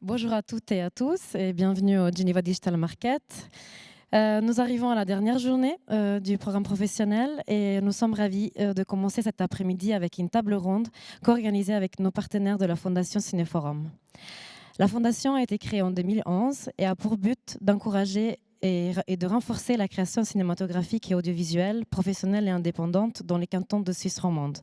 Bonjour à toutes et à tous et bienvenue au Geneva Digital Market. Nous arrivons à la dernière journée du programme professionnel et nous sommes ravis de commencer cet après-midi avec une table ronde co-organisée avec nos partenaires de la Fondation Cinéforum. La Fondation a été créée en 2011 et a pour but d'encourager et de renforcer la création cinématographique et audiovisuelle, professionnelle et indépendante dans les cantons de Suisse romande.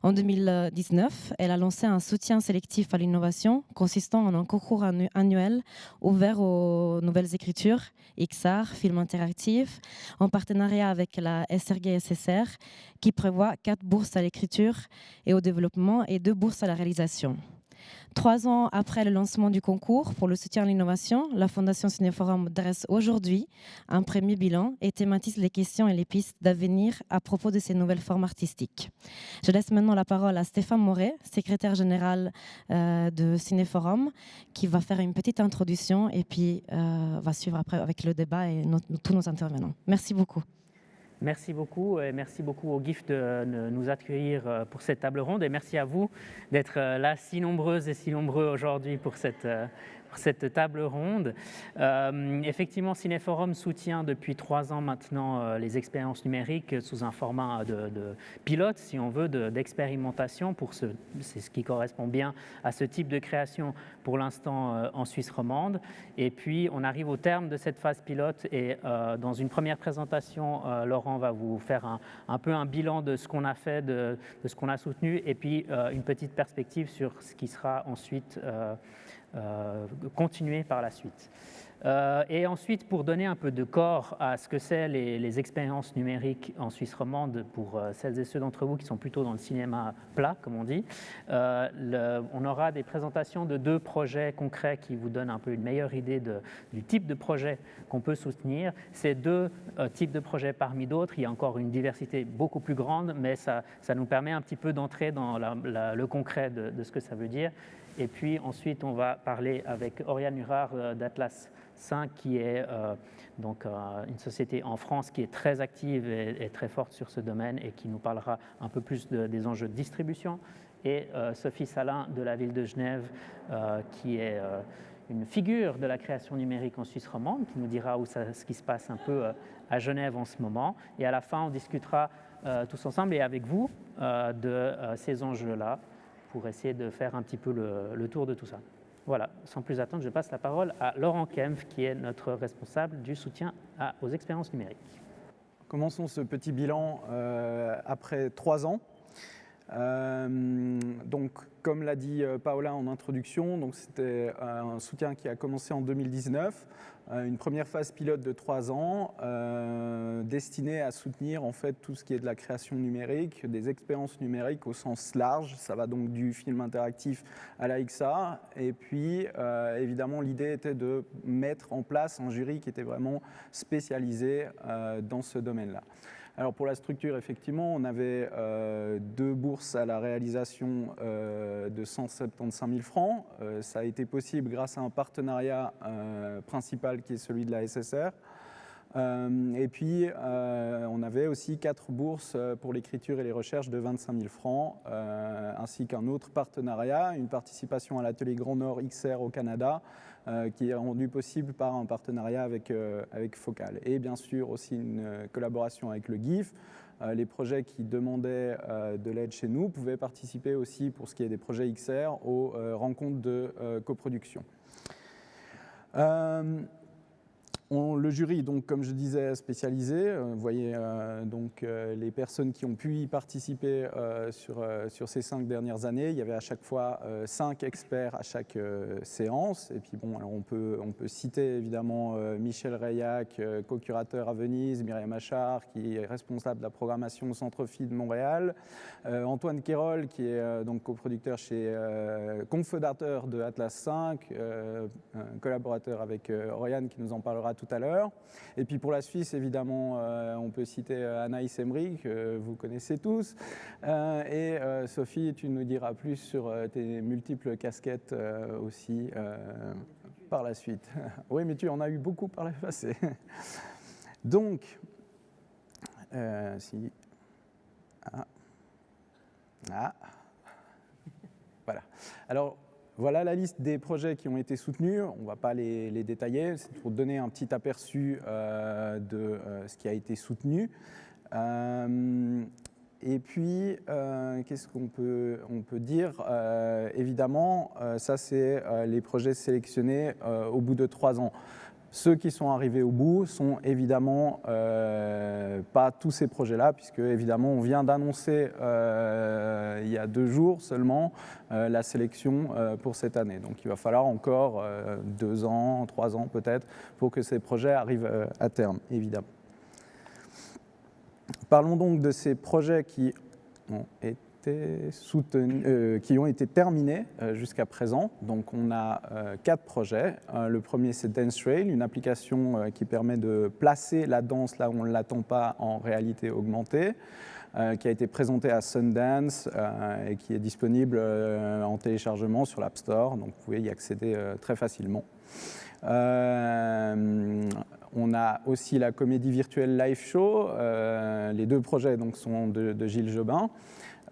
En 2019, elle a lancé un soutien sélectif à l'innovation consistant en un concours annuel ouvert aux nouvelles écritures, XR, film interactif, en partenariat avec la SRG-SSR, qui prévoit 4 bourses à l'écriture et au développement et 2 bourses à la réalisation. 3 ans après le lancement du concours pour le soutien à l'innovation, la Fondation Cinéforum dresse aujourd'hui un premier bilan et thématise les questions et les pistes d'avenir à propos de ces nouvelles formes artistiques. Je laisse maintenant la parole à Stéphane Moret, secrétaire général de Cinéforum, qui va faire une petite introduction et puis va suivre après avec le débat et tous nos intervenants. Merci beaucoup. Merci beaucoup et merci beaucoup au GIF de nous accueillir pour cette table ronde et merci à vous d'être là si nombreuses et si nombreux aujourd'hui pour cette table ronde. Effectivement, Cinéforum soutient depuis 3 ans maintenant les expériences numériques sous un format de pilote, si on veut, d'expérimentation. C'est ce qui correspond bien à ce type de création pour l'instant en Suisse romande. Et puis, on arrive au terme de cette phase pilote et dans une première présentation, Laurent va vous faire un peu un bilan de ce qu'on a fait, de ce qu'on a soutenu et puis une petite perspective sur ce qui sera ensuite continuer par la suite. Et ensuite, pour donner un peu de corps à ce que c'est les expériences numériques en Suisse romande, pour celles et ceux d'entre vous qui sont plutôt dans le cinéma plat, comme on dit, on aura des présentations de 2 projets concrets qui vous donnent un peu une meilleure idée du type de projet qu'on peut soutenir. Ces 2 types de projets parmi d'autres, il y a encore une diversité beaucoup plus grande, mais ça nous permet un petit peu d'entrer dans le concret de ce que ça veut dire. Et puis ensuite, on va parler avec Oriane Hurard d'Atlas 5, qui est donc une société en France qui est très active et très forte sur ce domaine et qui nous parlera un peu plus des enjeux de distribution. Et Sophie Salin de la ville de Genève, qui est une figure de la création numérique en Suisse romande, qui nous dira ce qui se passe un peu à Genève en ce moment. Et à la fin, on discutera tous ensemble et avec vous de ces enjeux-là, pour essayer de faire un petit peu le tour de tout ça. Voilà, sans plus attendre, je passe la parole à Laurent Kempf, qui est notre responsable du soutien aux expériences numériques. Commençons ce petit bilan après 3 ans. Donc, comme l'a dit Paola en introduction, donc c'était un soutien qui a commencé en 2019, une première phase pilote de 3 ans destinée à soutenir en fait tout ce qui est de la création numérique, des expériences numériques au sens large. Ça va donc du film interactif à la XR. Et puis, évidemment, l'idée était de mettre en place un jury qui était vraiment spécialisé dans ce domaine-là. Alors pour la structure, effectivement, on avait 2 bourses à la réalisation de 175 000 francs. Ça a été possible grâce à un partenariat principal qui est celui de la SSR. Et puis, on avait aussi 4 bourses pour l'écriture et les recherches de 25 000 francs, ainsi qu'un autre partenariat, une participation à l'atelier Grand Nord XR au Canada, qui est rendu possible par un partenariat avec Focal. Et bien sûr aussi une collaboration avec le GIF. Les projets qui demandaient de l'aide chez nous pouvaient participer aussi, pour ce qui est des projets XR, aux rencontres de coproduction. Le jury, donc, comme je disais, spécialisé. Vous voyez donc les personnes qui ont pu y participer sur ces 5 dernières années. Il y avait à chaque fois 5 experts à chaque séance. Et puis bon, alors on peut citer évidemment Michel Reillac, co-curateur à Venise, Myriam Achard, qui est responsable de la programmation au Centre Phi de Montréal, Antoine Quérol, qui est donc coproducteur chez cofondateur de Atlas 5, collaborateur avec Oriane qui nous en parlera tout à l'heure. Et puis pour la Suisse, évidemment, on peut citer Anaïs Emery, que vous connaissez tous. Et Sophie, tu nous diras plus sur tes multiples casquettes aussi par la suite. Oui, mais tu en as eu beaucoup par le passé. Donc, si... Voilà. Alors, Voilà la liste des projets qui ont été soutenus. On ne va pas les détailler, c'est pour donner un petit aperçu de ce qui a été soutenu. Et puis, qu'est-ce qu'on peut dire? Évidemment, ça, c'est les projets sélectionnés au bout de 3 ans. Ceux qui sont arrivés au bout sont évidemment pas tous ces projets-là, puisque évidemment on vient d'annoncer il y a 2 jours seulement la sélection pour cette année. Donc il va falloir encore 2 ans, 3 ans peut-être pour que ces projets arrivent à terme, évidemment. Parlons donc de ces projets qui ont été terminés jusqu'à présent. Donc on a 4 projets. Le premier, c'est DanceRail, une application qui permet de placer la danse là où on ne l'attend pas en réalité augmentée, qui a été présentée à Sundance et qui est disponible en téléchargement sur l'App Store. Donc vous pouvez y accéder très facilement. On a aussi la comédie virtuelle Live Show. Les 2 projets donc, sont de Gilles Jobin.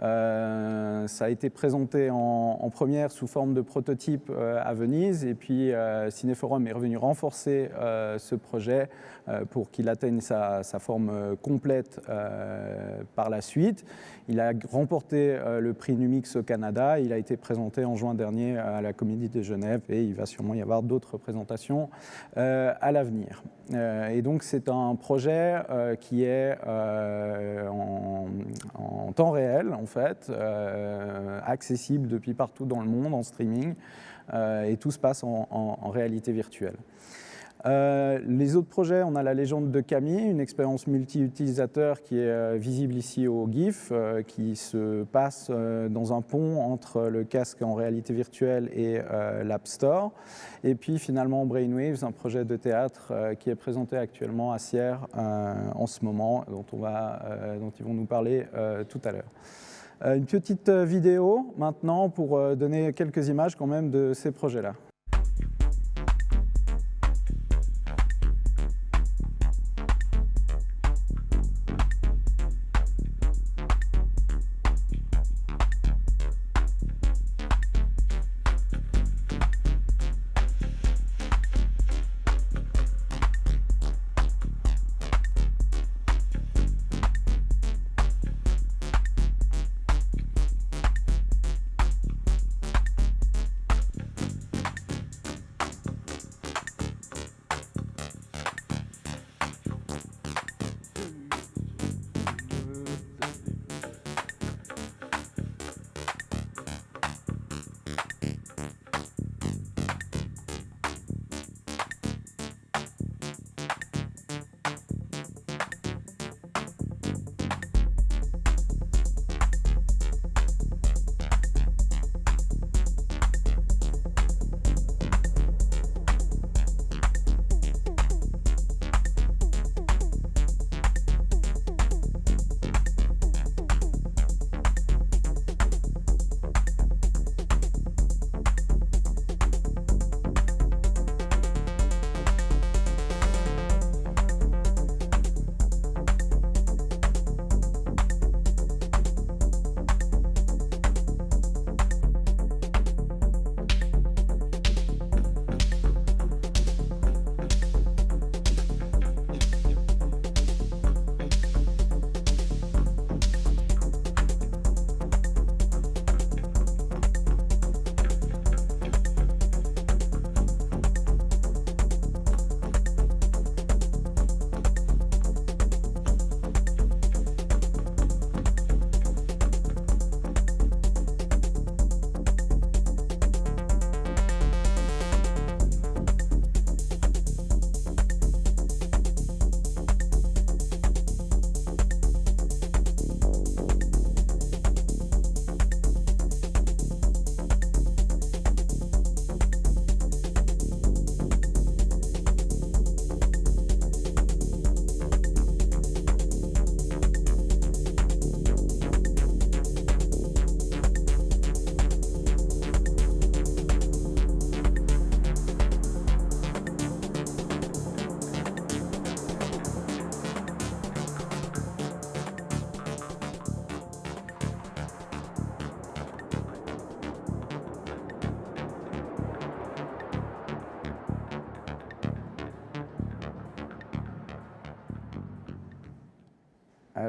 Ça a été présenté en première sous forme de prototype à Venise, et puis Cinéforum est revenu renforcer ce projet pour qu'il atteigne sa forme complète par la suite. Il a remporté le prix Numix au Canada. Il a été présenté en juin dernier à la Comédie de Genève, et il va sûrement y avoir d'autres présentations à l'avenir. Et donc c'est un projet qui est en temps réel, en fait, accessible depuis partout dans le monde en streaming, et tout se passe en réalité virtuelle. Les autres projets, on a la légende de Camille, une expérience multi-utilisateur qui est visible ici au GIF, qui se passe dans un pont entre le casque en réalité virtuelle et l'App Store. Et puis finalement Brainwaves, un projet de théâtre qui est présenté actuellement à Sierre en ce moment, dont ils vont nous parler tout à l'heure. Une petite vidéo maintenant pour donner quelques images quand même de ces projets-là.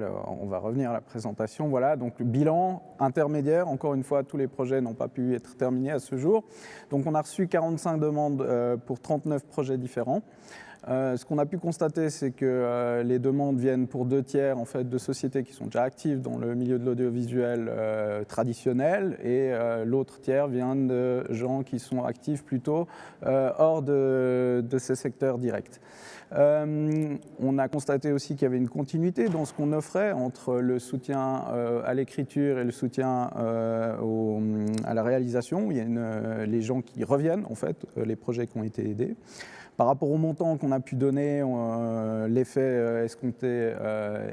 Alors, on va revenir à la présentation. Voilà, donc le bilan intermédiaire. Encore une fois, tous les projets n'ont pas pu être terminés à ce jour. Donc, on a reçu 45 demandes pour 39 projets différents. Ce qu'on a pu constater, c'est que les demandes viennent pour 2/3 en fait, de sociétés qui sont déjà actives dans le milieu de l'audiovisuel traditionnel, et l'autre tiers vient de gens qui sont actifs plutôt hors de ces secteurs directs. On a constaté aussi qu'il y avait une continuité dans ce qu'on offrait entre le soutien à l'écriture et le soutien à la réalisation. Il y a les gens qui reviennent, en fait, les projets qui ont été aidés. Par rapport au montant qu'on a pu donner, l'effet escompté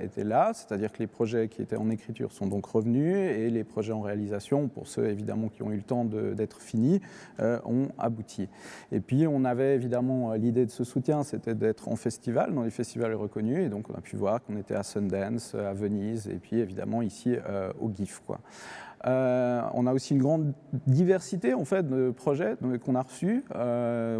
était là, c'est-à-dire que les projets qui étaient en écriture sont donc revenus, et les projets en réalisation, pour ceux évidemment qui ont eu le temps d'être finis, ont abouti. Et puis on avait évidemment l'idée de ce soutien, c'était d'être en festival, dans les festivals reconnus, et donc on a pu voir qu'on était à Sundance, à Venise, et puis évidemment ici au GIF, quoi. On a aussi une grande diversité en fait, de projets qu'on a reçus,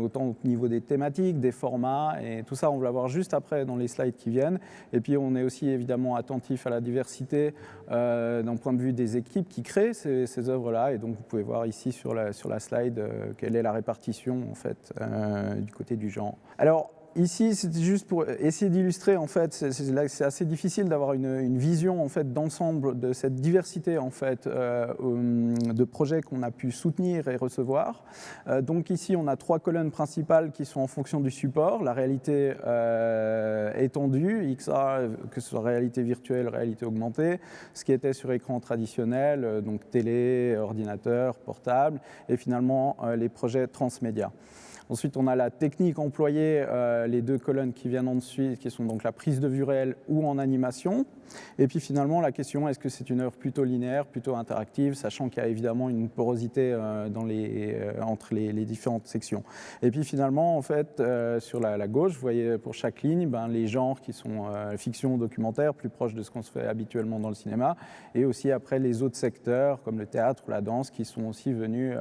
autant au niveau des thématiques, des formats, et tout ça on va le voir juste après dans les slides qui viennent. Et puis on est aussi évidemment attentif à la diversité d'un point de vue des équipes qui créent ces œuvres-là, et donc vous pouvez voir ici sur la slide quelle est la répartition en fait, du côté du genre. Alors, ici, c'était juste pour essayer d'illustrer, en fait, c'est assez difficile d'avoir une vision en fait, d'ensemble de cette diversité en fait, de projets qu'on a pu soutenir et recevoir. Donc ici, on a 3 colonnes principales qui sont en fonction du support, la réalité étendue, XR, que ce soit réalité virtuelle, réalité augmentée, ce qui était sur écran traditionnel, donc télé, ordinateur, portable, et finalement les projets transmédia. Ensuite, on a la technique employée, les 2 colonnes qui viennent en dessus, qui sont donc la prise de vue réelle ou en animation. Et puis finalement, la question, est-ce que c'est une œuvre plutôt linéaire, plutôt interactive, sachant qu'il y a évidemment une porosité entre les différentes sections. Et puis finalement, en fait, sur la gauche, vous voyez pour chaque ligne, les genres qui sont fiction, documentaire, plus proches de ce qu'on se fait habituellement dans le cinéma, et aussi après les autres secteurs, comme le théâtre ou la danse, qui sont aussi venus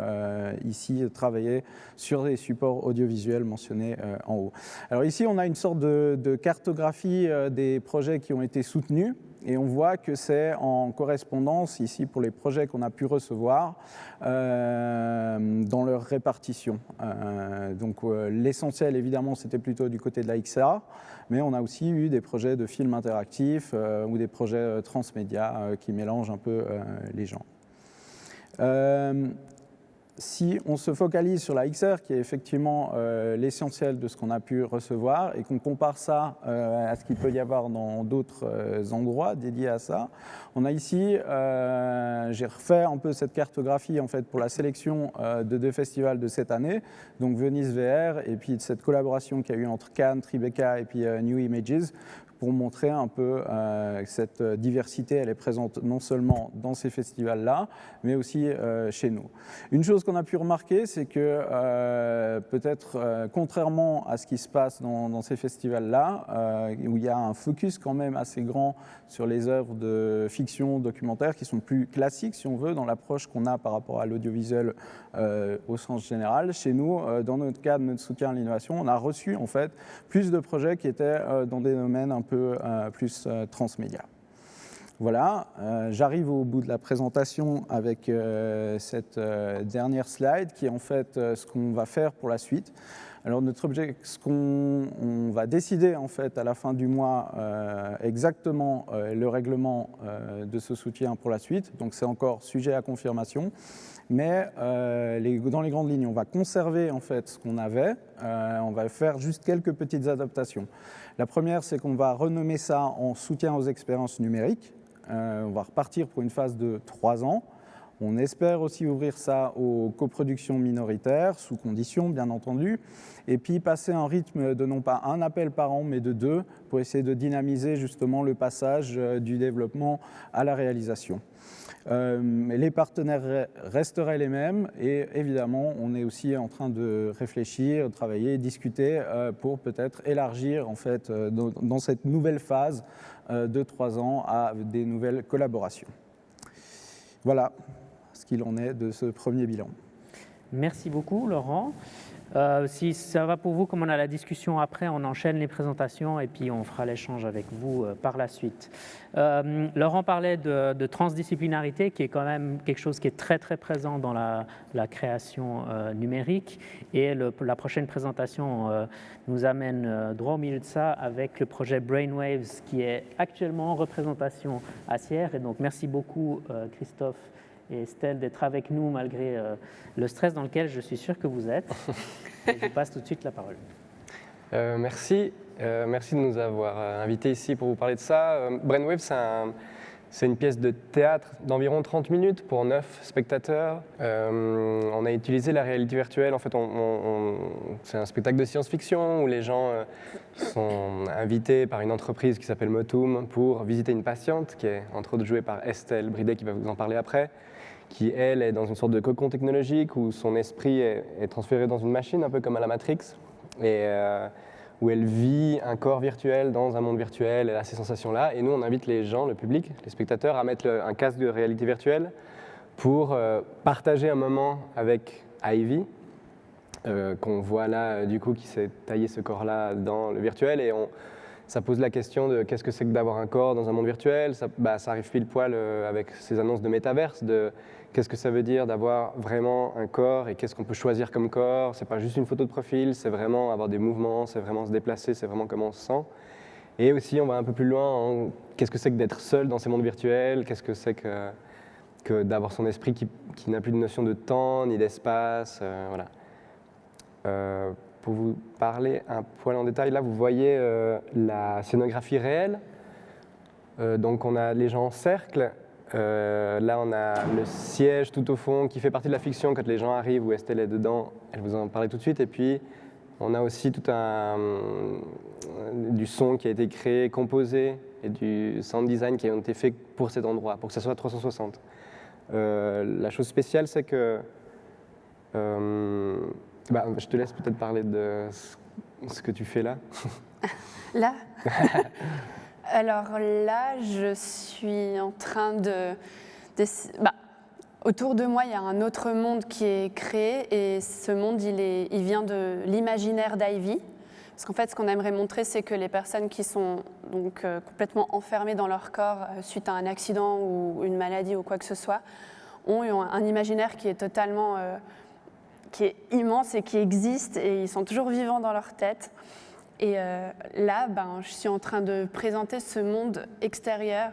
ici travailler sur des supports audiovisuels mentionnés en haut. Alors ici, on a une sorte de cartographie des projets qui ont été soutenus, et on voit que c'est en correspondance ici pour les projets qu'on a pu recevoir dans leur répartition. Donc l'essentiel évidemment c'était plutôt du côté de la XR, mais on a aussi eu des projets de films interactifs ou des projets transmédia qui mélangent un peu les genres. Si on se focalise sur la XR, qui est effectivement l'essentiel de ce qu'on a pu recevoir, et qu'on compare ça à ce qu'il peut y avoir dans d'autres endroits dédiés à ça, on a ici, j'ai refait un peu cette cartographie en fait, pour la sélection de 2 festivals de cette année, donc Venise VR, et puis cette collaboration qu'il y a eu entre Cannes, Tribeca et puis New Images, pour montrer un peu que cette diversité, elle est présente non seulement dans ces festivals-là, mais aussi chez nous. Une chose qu'on a pu remarquer, c'est que peut-être contrairement à ce qui se passe dans ces festivals-là, où il y a un focus quand même assez grand sur les œuvres de fiction, documentaire, qui sont plus classiques, si on veut, dans l'approche qu'on a par rapport à l'audiovisuel au sens général. Chez nous, dans notre cadre, notre soutien à l'innovation, on a reçu en fait plus de projets qui étaient dans des domaines un peu plus transmédia. Voilà, j'arrive au bout de la présentation avec cette dernière slide qui est en fait ce qu'on va faire pour la suite. Alors notre objet, ce qu'on va décider en fait à la fin du mois exactement le règlement de ce soutien pour la suite, donc c'est encore sujet à confirmation, mais dans les grandes lignes, on va conserver en fait ce qu'on avait, on va faire juste quelques petites adaptations. La première, c'est qu'on va renommer ça en soutien aux expériences numériques. On va repartir pour une phase de 3 ans. On espère aussi ouvrir ça aux coproductions minoritaires, sous conditions bien entendu, et puis passer un rythme de non pas un appel par an, mais de 2, pour essayer de dynamiser justement le passage du développement à la réalisation. Les partenaires resteraient les mêmes, et évidemment, on est aussi en train de réfléchir, travailler, discuter pour peut-être élargir en fait, dans cette nouvelle phase de 3 ans à des nouvelles collaborations. Voilà ce qu'il en est de ce premier bilan. Merci beaucoup, Laurent. Si ça va pour vous, comme on a la discussion après, on enchaîne les présentations et puis on fera l'échange avec vous par la suite. Laurent parlait de transdisciplinarité, qui est quand même quelque chose qui est très très présent dans la création numérique. Et la prochaine présentation nous amène droit au milieu de ça avec le projet Brainwaves, qui est actuellement en représentation à Sierre. Et donc merci beaucoup Christophe et Estelle d'être avec nous malgré le stress dans lequel je suis sûr que vous êtes. Et je vous passe tout de suite la parole. Merci de nous avoir invités ici pour vous parler de ça. Brainwave, c'est une pièce de théâtre d'environ 30 minutes pour 9 spectateurs. On a utilisé la réalité virtuelle. En fait, c'est un spectacle de science-fiction où les gens sont invités par une entreprise qui s'appelle Motum pour visiter une patiente qui est entre autres jouée par Estelle Bridet, qui va vous en parler après, qui, elle, est dans une sorte de cocon technologique où son esprit est transféré dans une machine, un peu comme à la Matrix, et où elle vit un corps virtuel dans un monde virtuel, elle a ces sensations-là. Et nous, on invite les gens, le public, les spectateurs, à mettre un casque de réalité virtuelle pour partager un moment avec Ivy, qu'on voit là, du coup, qui s'est taillé ce corps-là dans le virtuel. Et ça pose la question de qu'est-ce que c'est que d'avoir un corps dans un monde virtuel. Ça arrive pile poil avec ces annonces de métaverse, de qu'est-ce que ça veut dire d'avoir vraiment un corps et qu'est-ce qu'on peut choisir comme corps. C'est pas juste une photo de profil, c'est vraiment avoir des mouvements, c'est vraiment se déplacer, c'est vraiment comment on se sent. Et aussi, on va un peu plus loin, qu'est-ce que c'est que d'être seul dans ces mondes virtuels, qu'est-ce que c'est que d'avoir son esprit qui n'a plus de notion de temps ni d'espace, voilà. Pour vous parler un poil en détail, là vous voyez la scénographie réelle. Donc on a les gens en cercle. Là on a le siège tout au fond qui fait partie de la fiction quand les gens arrivent, où Estelle est dedans, elle vous en parlait tout de suite. Et puis on a aussi tout du son qui a été créé, composé, et du sound design qui a été fait pour cet endroit, pour que ça soit 360. La chose spéciale, c'est que je te laisse peut-être parler de ce que tu fais là. Là Alors là, je suis en train autour de moi, il y a un autre monde qui est créé et ce monde, il vient de l'imaginaire d'Ivy. Parce qu'en fait, ce qu'on aimerait montrer, c'est que les personnes qui sont donc complètement enfermées dans leur corps suite à un accident ou une maladie ou quoi que ce soit, ont un imaginaire qui est totalement... qui est immense et qui existe, et ils sont toujours vivants dans leur tête. Et là, je suis en train de présenter ce monde extérieur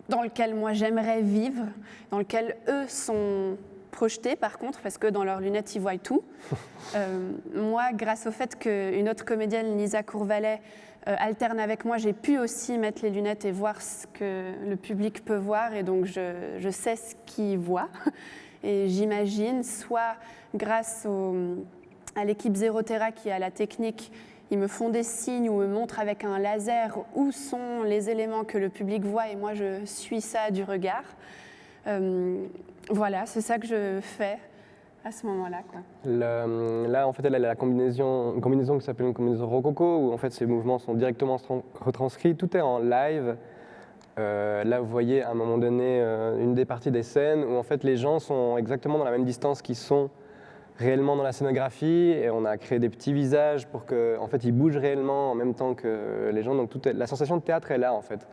dans lequel moi j'aimerais vivre, dans lequel eux sont projetés par contre, parce que dans leurs lunettes ils voient tout. Moi, grâce au fait qu'une autre comédienne, Lisa Courvalet, alterne avec moi, j'ai pu aussi mettre les lunettes et voir ce que le public peut voir, et donc je sais ce qu'ils voient. Et j'imagine, soit grâce à l'équipe Zerotera qui a la technique, ils me font des signes ou me montrent avec un laser où sont les éléments que le public voit et moi je suis ça du regard. Voilà, c'est ça que je fais à ce moment-là, quoi. Là, en fait, elle a une combinaison qui s'appelle une combinaison rococo, où en fait ces mouvements sont directement retranscrits. Tout est en live. Là, vous voyez à un moment donné une des parties des scènes où en fait les gens sont exactement dans la même distance qu'ils sont réellement dans la scénographie, et on a créé des petits visages pour que, en fait, ils bougent réellement en même temps que les gens. Donc la sensation de théâtre est là, en fait.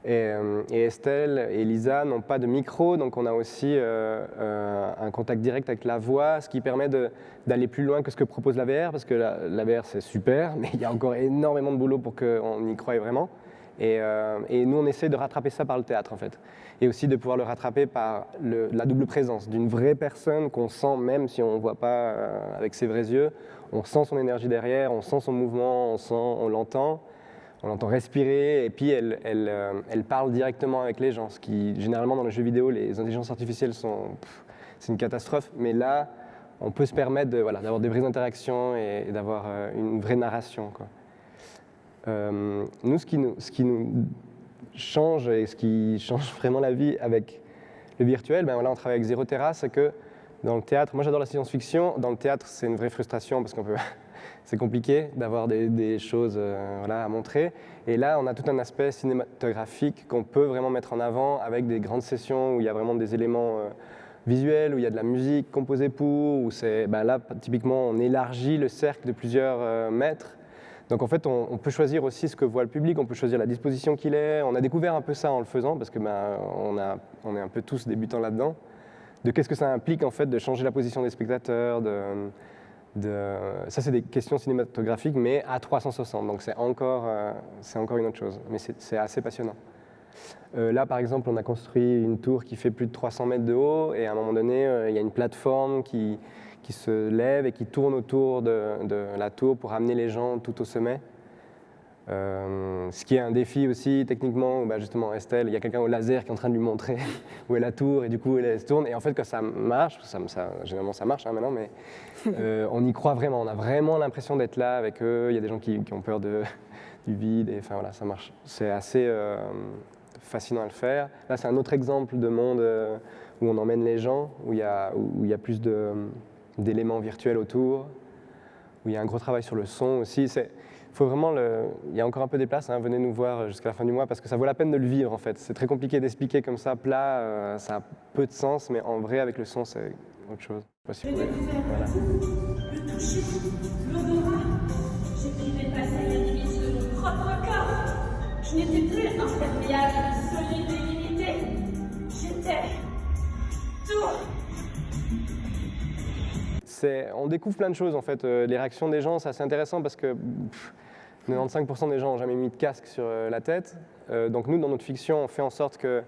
Et Estelle et Lisa n'ont pas de micro, donc on a aussi un contact direct avec la voix, ce qui permet d'aller plus loin que ce que propose la VR, parce que la VR c'est super, mais il y a encore énormément de boulot pour qu'on y croie vraiment. Et nous, on essaie de rattraper ça par le théâtre, en fait. Et aussi de pouvoir le rattraper par la double présence d'une vraie personne qu'on sent, même si on ne voit pas avec ses vrais yeux. On sent son énergie derrière, on sent son mouvement, on l'entend respirer, et puis elle parle directement avec les gens. Ce qui, généralement, dans les jeux vidéo, les intelligences artificielles c'est une catastrophe. Mais là, on peut se permettre d'avoir des vraies interactions et d'avoir une vraie narration, quoi. Nous, ce qui nous change et ce qui change vraiment la vie avec le virtuel, là on travaille avec Zerotera, c'est que dans le théâtre, moi j'adore la science-fiction, dans le théâtre c'est une vraie frustration parce c'est compliqué d'avoir des choses à montrer, et là on a tout un aspect cinématographique qu'on peut vraiment mettre en avant avec des grandes sessions où il y a vraiment des éléments visuel, où il y a de la musique composée pour, où c'est, là, typiquement, on élargit le cercle de plusieurs mètres. Donc en fait, on peut choisir aussi ce que voit le public, on peut choisir la disposition qu'il est. On a découvert un peu ça en le faisant, parce que on est un peu tous débutants là-dedans, de qu'est-ce que ça implique en fait de changer la position des spectateurs, ça c'est des questions cinématographiques, mais à 360, donc c'est encore une autre chose, mais c'est assez passionnant. Là par exemple, on a construit une tour qui fait plus de 300 mètres de haut, et à un moment donné, il y a une plateforme qui se lève et qui tourne autour de la tour pour amener les gens tout au sommet. Ce qui est un défi aussi techniquement, où justement Estelle, il y a quelqu'un au laser qui est en train de lui montrer où est la tour, et du coup elle se tourne, et en fait quand ça marche, généralement ça marche maintenant, mais on y croit vraiment, on a vraiment l'impression d'être là avec eux. Il y a des gens qui ont peur du vide, et enfin voilà, ça marche. C'est assez fascinant à le faire. Là c'est un autre exemple de monde où on emmène les gens, où il y a plus d'éléments virtuels autour, où il y a un gros travail sur le son aussi. Faut vraiment il y a encore un peu des places, venez nous voir jusqu'à la fin du mois, parce que ça vaut la peine de le vivre en fait. C'est très compliqué d'expliquer comme ça, plat, ça a peu de sens, mais en vrai avec le son c'est autre chose. Je sais pas si vous pouvez. Voilà. Le toucher, l'odorat, j'ai pu dépasser les limites de mon propre corps. Je n'étais plus imperméable, solide et limité. J'étais tout. On découvre plein de choses en fait. Les réactions des gens, c'est assez intéressant parce que 95% des gens n'ont jamais mis de casque sur la tête. Donc nous, dans notre fiction, on fait en sorte que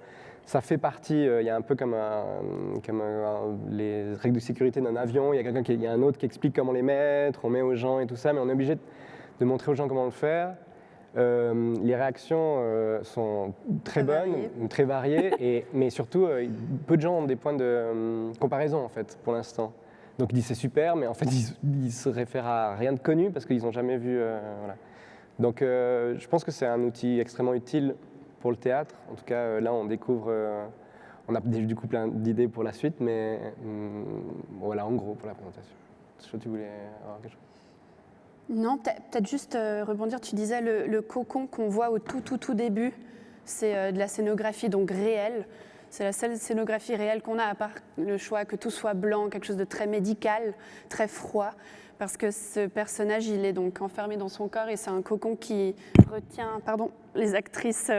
ça fait partie, il y a un peu comme les règles de sécurité d'un avion, il y a un autre qui explique comment les mettre, on met aux gens et tout ça, mais on est obligé de montrer aux gens comment le faire. Les réactions sont très bonnes, très variées, mais surtout, peu de gens ont des points de comparaison en fait, pour l'instant. Donc ils disent c'est super, mais en fait ils se réfèrent à rien de connu parce qu'ils n'ont jamais vu. Voilà. Donc je pense que c'est un outil extrêmement utile pour le théâtre. En tout cas là on découvre, on a du coup plein d'idées pour la suite, mais voilà en gros pour la présentation. Je sais pas si tu voulais avoir quelque chose. Non, peut-être juste rebondir, tu disais le cocon qu'on voit au tout début, c'est de la scénographie donc réelle. C'est la seule scénographie réelle qu'on a, à part le choix que tout soit blanc, quelque chose de très médical, très froid, parce que ce personnage, il est donc enfermé dans son corps et c'est un cocon qui retient les actrices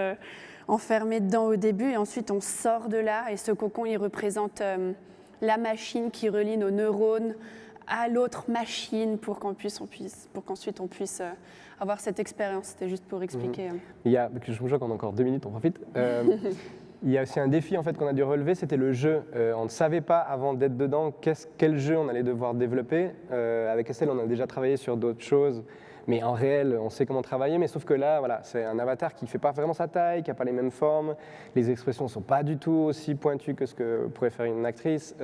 enfermées dedans au début, et ensuite on sort de là, et ce cocon, il représente la machine qui relie nos neurones à l'autre machine pour qu'ensuite on puisse avoir cette expérience. C'était juste pour expliquer. Je vous vois qu'on a encore 2 minutes, on profite. Il y a aussi un défi en fait, qu'on a dû relever, c'était le jeu. On ne savait pas avant d'être dedans quel jeu on allait devoir développer. Avec Estelle, on a déjà travaillé sur d'autres choses, mais en réel, on sait comment travailler. Mais sauf que là, voilà, c'est un avatar qui ne fait pas vraiment sa taille, qui n'a pas les mêmes formes. Les expressions ne sont pas du tout aussi pointues que ce que pourrait faire une actrice.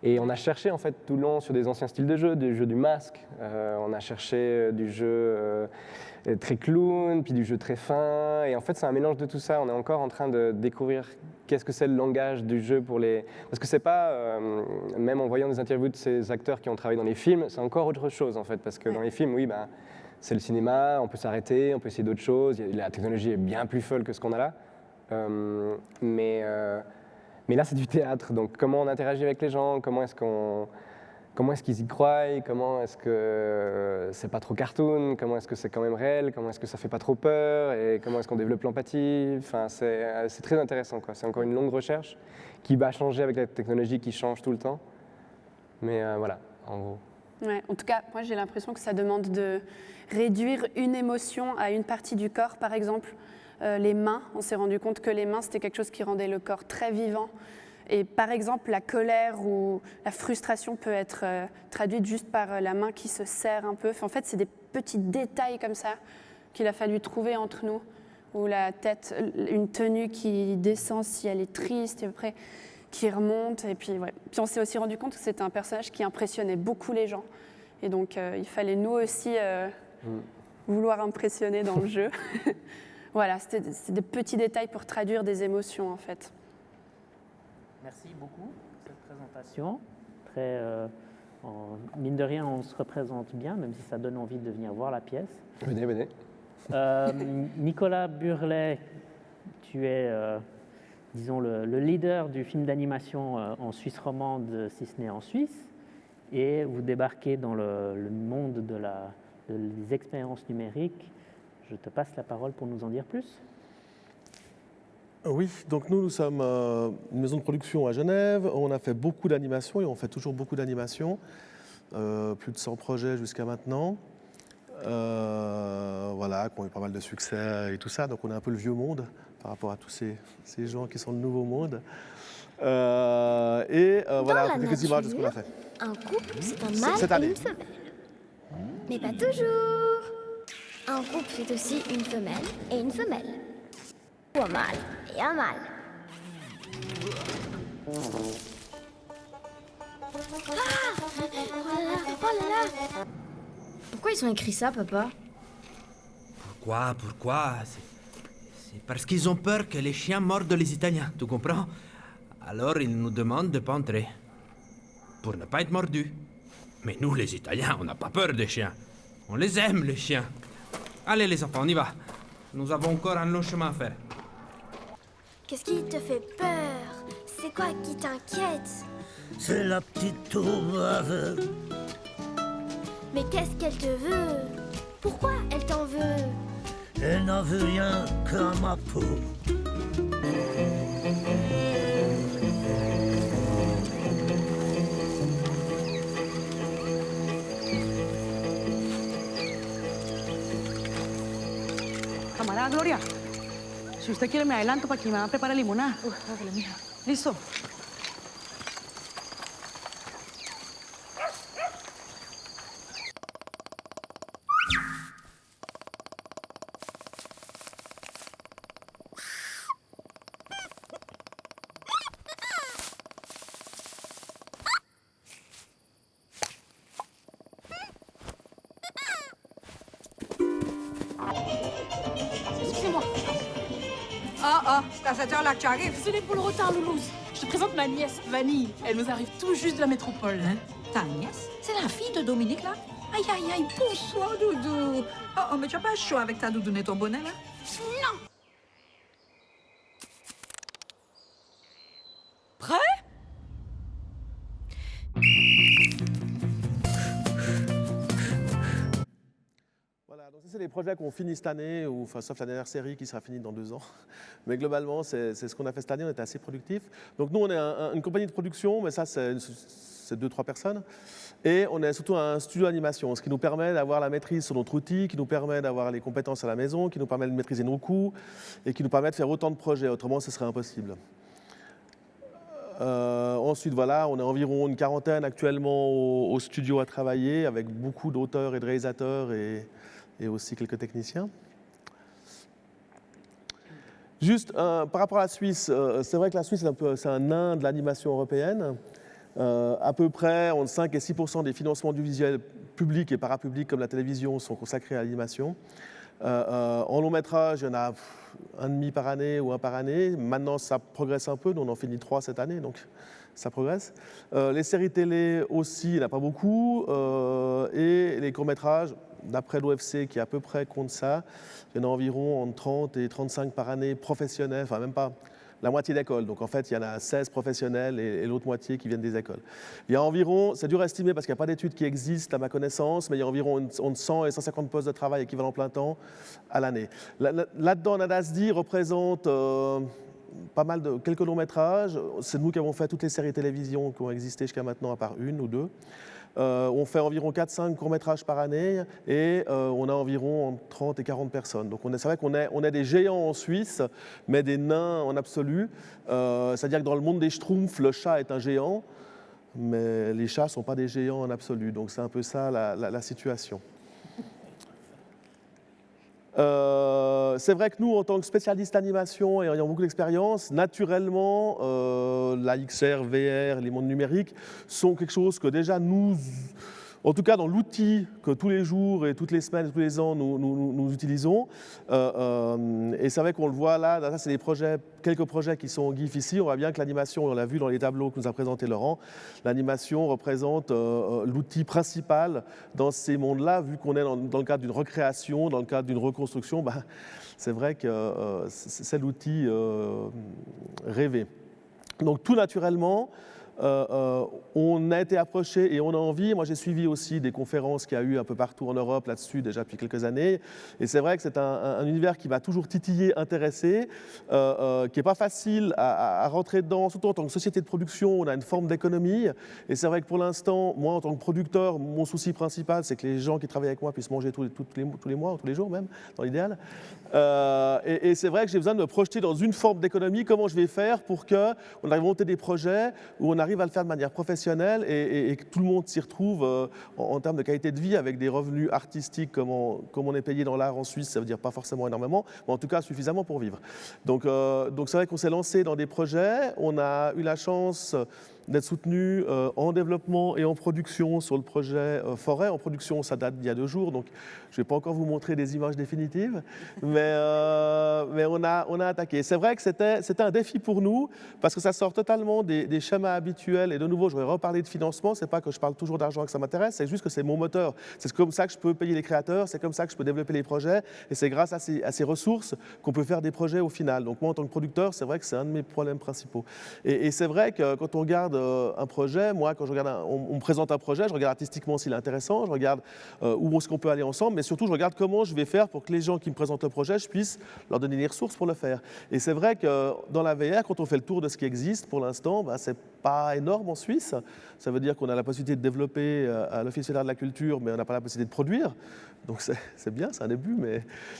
Et on a cherché en fait tout le long sur des anciens styles de jeu, du jeu du masque. On a cherché du jeu très clown, puis du jeu très fin. Et en fait, c'est un mélange de tout ça. On est encore en train de découvrir qu'est-ce que c'est le langage du jeu pour les... Parce que c'est pas, même en voyant des interviews de ces acteurs qui ont travaillé dans les films, c'est encore autre chose en fait. Parce que dans les films, oui, c'est le cinéma, on peut s'arrêter, on peut essayer d'autres choses. La technologie est bien plus folle que ce qu'on a là. Mais là, c'est du théâtre. Donc, comment on interagit avec les gens, comment est-ce qu'ils y croient, comment est-ce que c'est pas trop cartoon, comment est-ce que c'est quand même réel, comment est-ce que ça fait pas trop peur, et comment est-ce qu'on développe l'empathie. Enfin, c'est très intéressant, quoi. C'est encore une longue recherche qui va changer avec la technologie qui change tout le temps. Mais voilà, en gros. Ouais, en tout cas, moi j'ai l'impression que ça demande de réduire une émotion à une partie du corps, par exemple. Les mains, on s'est rendu compte que les mains, c'était quelque chose qui rendait le corps très vivant. Et par exemple, la colère ou la frustration peut être traduite juste par la main qui se serre un peu. Enfin, en fait, c'est des petits détails comme ça qu'il a fallu trouver entre nous. Ou la tête, une tenue qui descend si elle est triste, et après qui remonte. Et puis, ouais. Puis on s'est aussi rendu compte que c'était un personnage qui impressionnait beaucoup les gens. Et donc, il fallait nous aussi vouloir impressionner dans le jeu. Voilà, c'est des petits détails pour traduire des émotions, en fait. Merci beaucoup pour cette présentation. Mine de rien, on se représente bien, même si ça donne envie de venir voir la pièce. Venez. Nicolas Burlet, tu es disons, le leader du film d'animation en Suisse romande, si ce n'est en Suisse, et vous débarquez dans le monde des expériences numériques. Je te passe la parole pour nous en dire plus. Oui, donc nous sommes une maison de production à Genève. On a fait beaucoup d'animations et on fait toujours beaucoup d'animations. Plus de 100 projets jusqu'à maintenant. Voilà, qui ont eu pas mal de succès et tout ça. Donc on est un peu le vieux monde par rapport à tous ces gens qui sont le nouveau monde. Voilà, quelques images de ce qu'on a fait. Un couple, c'est un mâle Cette et année. une femelle. Mais pas toujours. Un couple, c'est aussi une femelle et une femelle. Ou un mâle et un mâle. Ah! Oh là là! Pourquoi ils ont écrit ça, papa? Pourquoi? C'est parce qu'ils ont peur que les chiens mordent les Italiens, tu comprends? Alors ils nous demandent de pas entrer. Pour ne pas être mordus. Mais nous, les Italiens, on n'a pas peur des chiens. On les aime, les chiens. Allez, les enfants, on y va. Nous avons encore un long chemin à faire. Qu'est-ce qui te fait peur? C'est quoi qui t'inquiète? C'est la petite tourbe aveugle. Mais qu'est-ce qu'elle te veut? Pourquoi elle t'en veut? Elle n'en veut rien qu'à ma peau. Camarada Gloria, si usted quiere me adelanto para que me va a preparar limonada. Hágale, mija. ¿Listo? Excusez-moi. C'est à cette heure-là que tu arrives. Désolée pour le retard, Loulouse. Je te présente ma nièce, Vanille. Elle nous arrive tout juste de la métropole. Ta nièce? C'est la fille de Dominique, là? Aïe, aïe, aïe, bonsoir, Doudou. Oh, mais tu as pas chaud avec ta doudoune et ton bonnet, là? Non. Prêt? Voilà, donc ça, c'est les projets qu'on finit cette année, ou, enfin, sauf la dernière série qui sera finie dans 2 ans. Mais globalement, c'est ce qu'on a fait cette année, on était assez productifs. Donc nous, on est une compagnie de production, mais ça, c'est 2-3 personnes. Et on est surtout un studio d'animation, ce qui nous permet d'avoir la maîtrise sur notre outil, qui nous permet d'avoir les compétences à la maison, qui nous permet de maîtriser nos coûts, et qui nous permet de faire autant de projets. Autrement, ce serait impossible. Ensuite, voilà, on est environ une quarantaine actuellement au studio à travailler, avec beaucoup d'auteurs et de réalisateurs et aussi quelques techniciens. Juste par rapport à la Suisse, c'est vrai que la Suisse c'est un nain de l'animation européenne. À peu près entre 5 et 6% des financements du visuel public et parapublic comme la télévision sont consacrés à l'animation. En long métrage, il y en a un demi par année ou un par année. Maintenant, ça progresse un peu. Nous, on en finit 3 cette année, donc ça progresse. Les séries télé aussi, il n'y en a pas beaucoup. Et les courts-métrages, d'après l'OFC, qui à peu près compte ça, il y en a environ entre 30 et 35 par année professionnels, enfin même pas la moitié d'écoles. Donc en fait, il y en a 16 professionnels et l'autre moitié qui viennent des écoles. Il y a environ, c'est dur à estimer parce qu'il n'y a pas d'études qui existent à ma connaissance, mais il y a environ entre 100 et 150 postes de travail équivalent plein temps à l'année. Là-dedans, Nadasdi représente pas mal de quelques longs métrages. C'est nous qui avons fait toutes les séries télévision qui ont existé jusqu'à maintenant, à part 1 ou 2. On fait environ 4-5 courts-métrages par année et on a environ 30 et 40 personnes. Donc c'est vrai qu'on est des géants en Suisse, mais des nains en absolu. C'est-à-dire que dans le monde des schtroumpfs, le chat est un géant, mais les chats ne sont pas des géants en absolu. Donc c'est un peu ça la situation. C'est vrai que nous, en tant que spécialistes animation et ayant beaucoup d'expérience, naturellement, la XR, VR, les mondes numériques sont quelque chose que déjà nous, en tout cas dans l'outil que tous les jours et toutes les semaines et tous les ans nous utilisons. Et c'est vrai qu'on le voit là, ça c'est quelques projets qui sont en GIF ici. On voit bien que l'animation, on l'a vu dans les tableaux que nous a présenté Laurent, l'animation représente l'outil principal dans ces mondes-là, vu qu'on est dans le cadre d'une recréation, dans le cadre d'une reconstruction, c'est vrai que c'est l'outil rêvé. Donc tout naturellement, on a été approché et on a envie. Moi, j'ai suivi aussi des conférences qu'il y a eu un peu partout en Europe là-dessus déjà depuis quelques années. Et c'est vrai que c'est un univers qui m'a toujours titillé, intéressé, qui n'est pas facile à rentrer dedans. Surtout en tant que société de production, on a une forme d'économie. Et c'est vrai que pour l'instant, moi, en tant que producteur, mon souci principal, c'est que les gens qui travaillent avec moi puissent manger tous les mois, ou tous les jours même, dans l'idéal. Et c'est vrai que j'ai besoin de me projeter dans une forme d'économie. Comment je vais faire pour qu'on arrive à monter des projets où on arrive à le faire de manière professionnelle et que tout le monde s'y retrouve en termes de qualité de vie avec des revenus artistiques comme on est payé dans l'art en Suisse, ça veut dire pas forcément énormément, mais en tout cas suffisamment pour vivre. Donc c'est vrai qu'on s'est lancé dans des projets, on a eu la chance d'être soutenu en développement et en production sur le projet Forêt. En production, ça date d'il y a 2 jours, donc je ne vais pas encore vous montrer des images définitives, mais on a attaqué. C'est vrai que c'était un défi pour nous, parce que ça sort totalement des schémas habituels, et de nouveau, je vais reparler de financement, c'est pas que je parle toujours d'argent que ça m'intéresse, c'est juste que c'est mon moteur. C'est comme ça que je peux payer les créateurs, c'est comme ça que je peux développer les projets, et c'est grâce à ces ressources qu'on peut faire des projets au final. Donc moi, en tant que producteur, c'est vrai que c'est un de mes problèmes principaux. Et c'est vrai que quand on regarde un projet, moi, quand on me présente un projet, je regarde artistiquement s'il est intéressant, je regarde où est-ce qu'on peut aller ensemble, mais surtout, je regarde comment je vais faire pour que les gens qui me présentent le projet, je puisse leur donner les ressources pour le faire. Et c'est vrai que dans la VR, quand on fait le tour de ce qui existe, pour l'instant, c'est pas énorme en Suisse. Ça veut dire qu'on a la possibilité de développer à l'Office fédéral de la culture, mais on n'a pas la possibilité de produire. Donc c'est bien, c'est un début.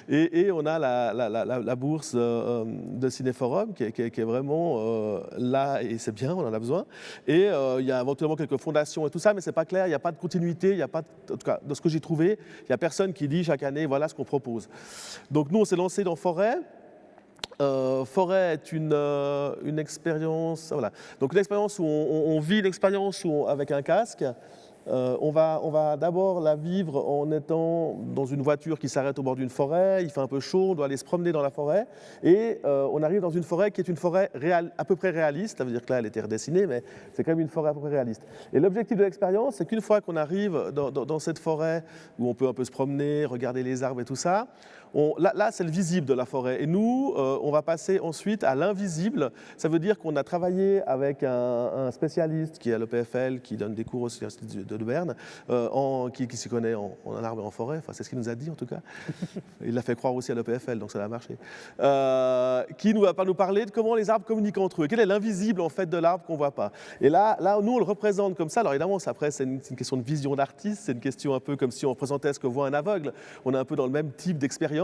Et on a la bourse de Cinéforum qui est vraiment là, et c'est bien, on en a besoin. Et il y a éventuellement quelques fondations et tout ça, mais c'est pas clair, il n'y a pas de continuité, il n'y a pas, en tout cas, de ce que j'ai trouvé, il n'y a personne qui dit chaque année, voilà ce qu'on propose. Donc nous, on s'est lancé dans Forêt. Forêt est une expérience, voilà. Donc une expérience où on vit l'expérience avec un casque. On va d'abord la vivre en étant dans une voiture qui s'arrête au bord d'une forêt, il fait un peu chaud, on doit aller se promener dans la forêt, et on arrive dans une forêt qui est une forêt à peu près réaliste, ça veut dire que là elle était redessinée, mais c'est quand même une forêt à peu près réaliste. Et l'objectif de l'expérience, c'est qu'une fois qu'on arrive dans cette forêt, où on peut un peu se promener, regarder les arbres et tout ça, là c'est le visible de la forêt, et nous, on va passer ensuite à l'invisible. Ça veut dire qu'on a travaillé avec un spécialiste qui est à l'EPFL, qui donne des cours aussi de Berne, qui s'y connaît en arbre et en forêt, enfin, c'est ce qu'il nous a dit en tout cas. Il l'a fait croire aussi à l'EPFL, donc ça a marché. Qui va nous parler de comment les arbres communiquent entre eux, quel est l'invisible en fait de l'arbre qu'on ne voit pas. Et là, nous on le représente comme ça. Alors évidemment, après c'est une question de vision d'artiste, c'est une question un peu comme si on représentait ce que voit un aveugle. On est un peu dans le même type d'expérience.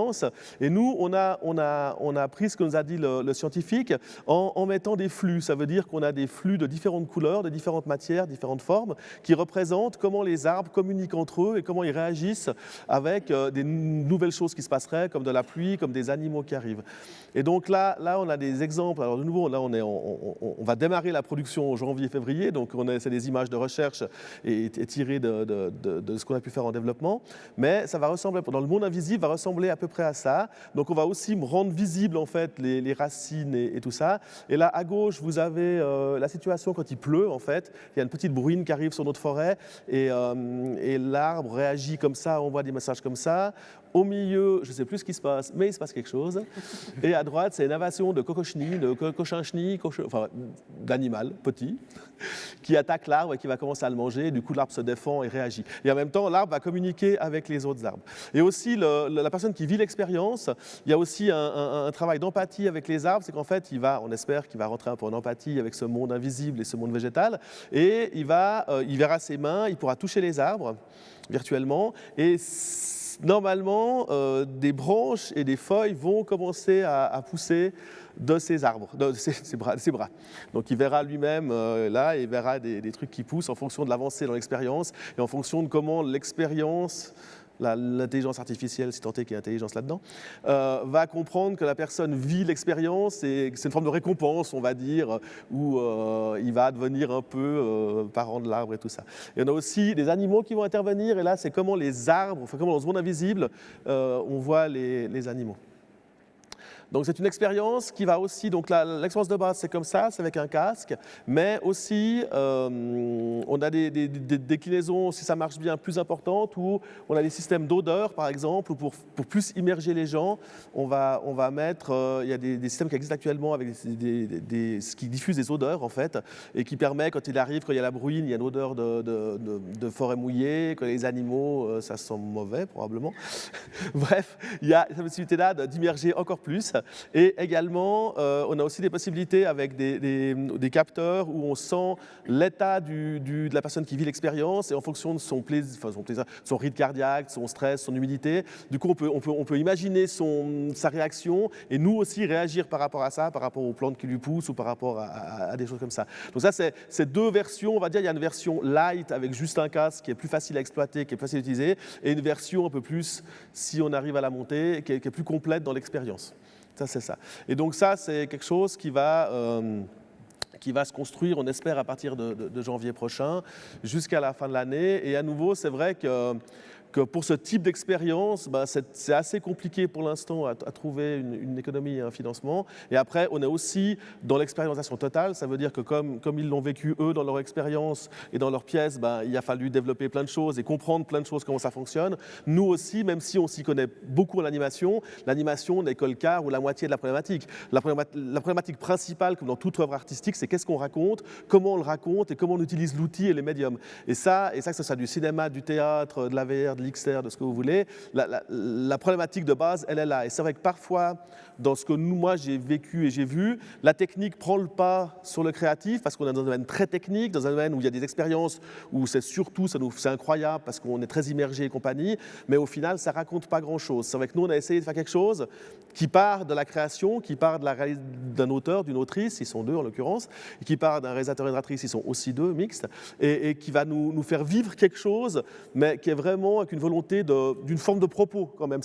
Et nous, on a pris ce que nous a dit le scientifique en mettant des flux. Ça veut dire qu'on a des flux de différentes couleurs, de différentes matières, différentes formes, qui représentent comment les arbres communiquent entre eux et comment ils réagissent avec des nouvelles choses qui se passeraient, comme de la pluie, comme des animaux qui arrivent. Et donc là on a des exemples. Alors de nouveau, là on va démarrer la production en janvier-février, donc c'est des images de recherche et tirées de ce qu'on a pu faire en développement. Mais ça va ressembler, dans le monde invisible, va ressembler à peu près à ça. Donc on va aussi rendre visible en fait les racines et tout ça. Et là à gauche, vous avez la situation quand il pleut en fait. Il y a une petite bruine qui arrive sur notre forêt et l'arbre réagit comme ça, on voit des messages comme ça. Au milieu, je ne sais plus ce qui se passe, mais il se passe quelque chose. Et à droite, c'est une invasion de cochin-chenille, enfin d'animal petit, qui attaque l'arbre et qui va commencer à le manger. Du coup, l'arbre se défend et réagit. Et en même temps, l'arbre va communiquer avec les autres arbres. Et aussi, la personne qui vit l'expérience, il y a aussi un travail d'empathie avec les arbres. C'est qu'en fait, on espère qu'il va rentrer un peu en empathie avec ce monde invisible et ce monde végétal. Et il verra ses mains, il pourra toucher les arbres virtuellement. Et normalement, des branches et des feuilles vont commencer à pousser de ces arbres, de ses bras. Donc il verra lui-même, là, il verra des trucs qui poussent en fonction de l'avancée dans l'expérience et en fonction de comment l'expérience l'intelligence artificielle, si tant est qu'il y a intelligence là-dedans, va comprendre que la personne vit l'expérience et que c'est une forme de récompense, on va dire, où il va devenir un peu parent de l'arbre et tout ça. Et on a aussi des animaux qui vont intervenir, et là, c'est comment les arbres, enfin, comment dans ce monde invisible, on voit les animaux. Donc c'est une expérience qui va aussi, donc l'expérience de base c'est comme ça, c'est avec un casque, mais aussi on a des déclinaisons, si ça marche bien, plus importantes, où on a des systèmes d'odeur par exemple, où pour plus immerger les gens, on va mettre, il y a des systèmes qui existent actuellement avec qui diffusent des odeurs en fait, et qui permet quand il arrive, quand il y a la bruine, il y a une odeur de forêt mouillée, quand les animaux, ça sent mauvais probablement. Bref, il y a cette possibilité-là d'immerger encore plus. Et également, on a aussi des possibilités avec des capteurs où on sent l'état de la personne qui vit l'expérience et en fonction de son rythme cardiaque, son stress, son humidité. Du coup, on peut imaginer sa réaction et nous aussi réagir par rapport à ça, par rapport aux plantes qui lui poussent ou par rapport à des choses comme ça. Donc ça, c'est deux versions. On va dire il y a une version light avec juste un casque qui est plus facile à exploiter, qui est plus facile à utiliser, et une version un peu plus, si on arrive à la monter, qui est plus complète dans l'expérience. Ça, c'est ça. Et donc ça, c'est quelque chose qui va se construire, on espère, à partir de janvier prochain, jusqu'à la fin de l'année. Et à nouveau, c'est vrai que pour ce type d'expérience, c'est assez compliqué pour l'instant à trouver une économie et un financement. Et après, on est aussi dans l'expérimentation totale. Ça veut dire que comme ils l'ont vécu, eux, dans leur expérience et dans leur pièce, il a fallu développer plein de choses et comprendre plein de choses, comment ça fonctionne. Nous aussi, même si on s'y connaît beaucoup en l'animation n'est que le quart ou la moitié de la problématique. La problématique principale, comme dans toute œuvre artistique, c'est qu'est-ce qu'on raconte, comment on le raconte et comment on utilise l'outil et les médiums. Et ça, que ce soit du cinéma, du théâtre, de la VR, de l'XR, de ce que vous voulez, la problématique de base, elle est là. Et c'est vrai que parfois, dans ce que moi j'ai vécu et j'ai vu, la technique prend le pas sur le créatif parce qu'on est dans un domaine très technique, dans un domaine où il y a des expériences où c'est surtout, c'est incroyable parce qu'on est très immergé et compagnie, mais au final, ça raconte pas grand-chose. C'est vrai que nous, on a essayé de faire quelque chose qui part de la création, qui part d'un auteur, d'une autrice, ils sont deux en l'occurrence, et qui part d'un réalisateur et d'une actrice, ils sont aussi deux, mixtes, et qui va nous faire vivre quelque chose, mais qui est vraiment avec une volonté d'une forme de propos quand même.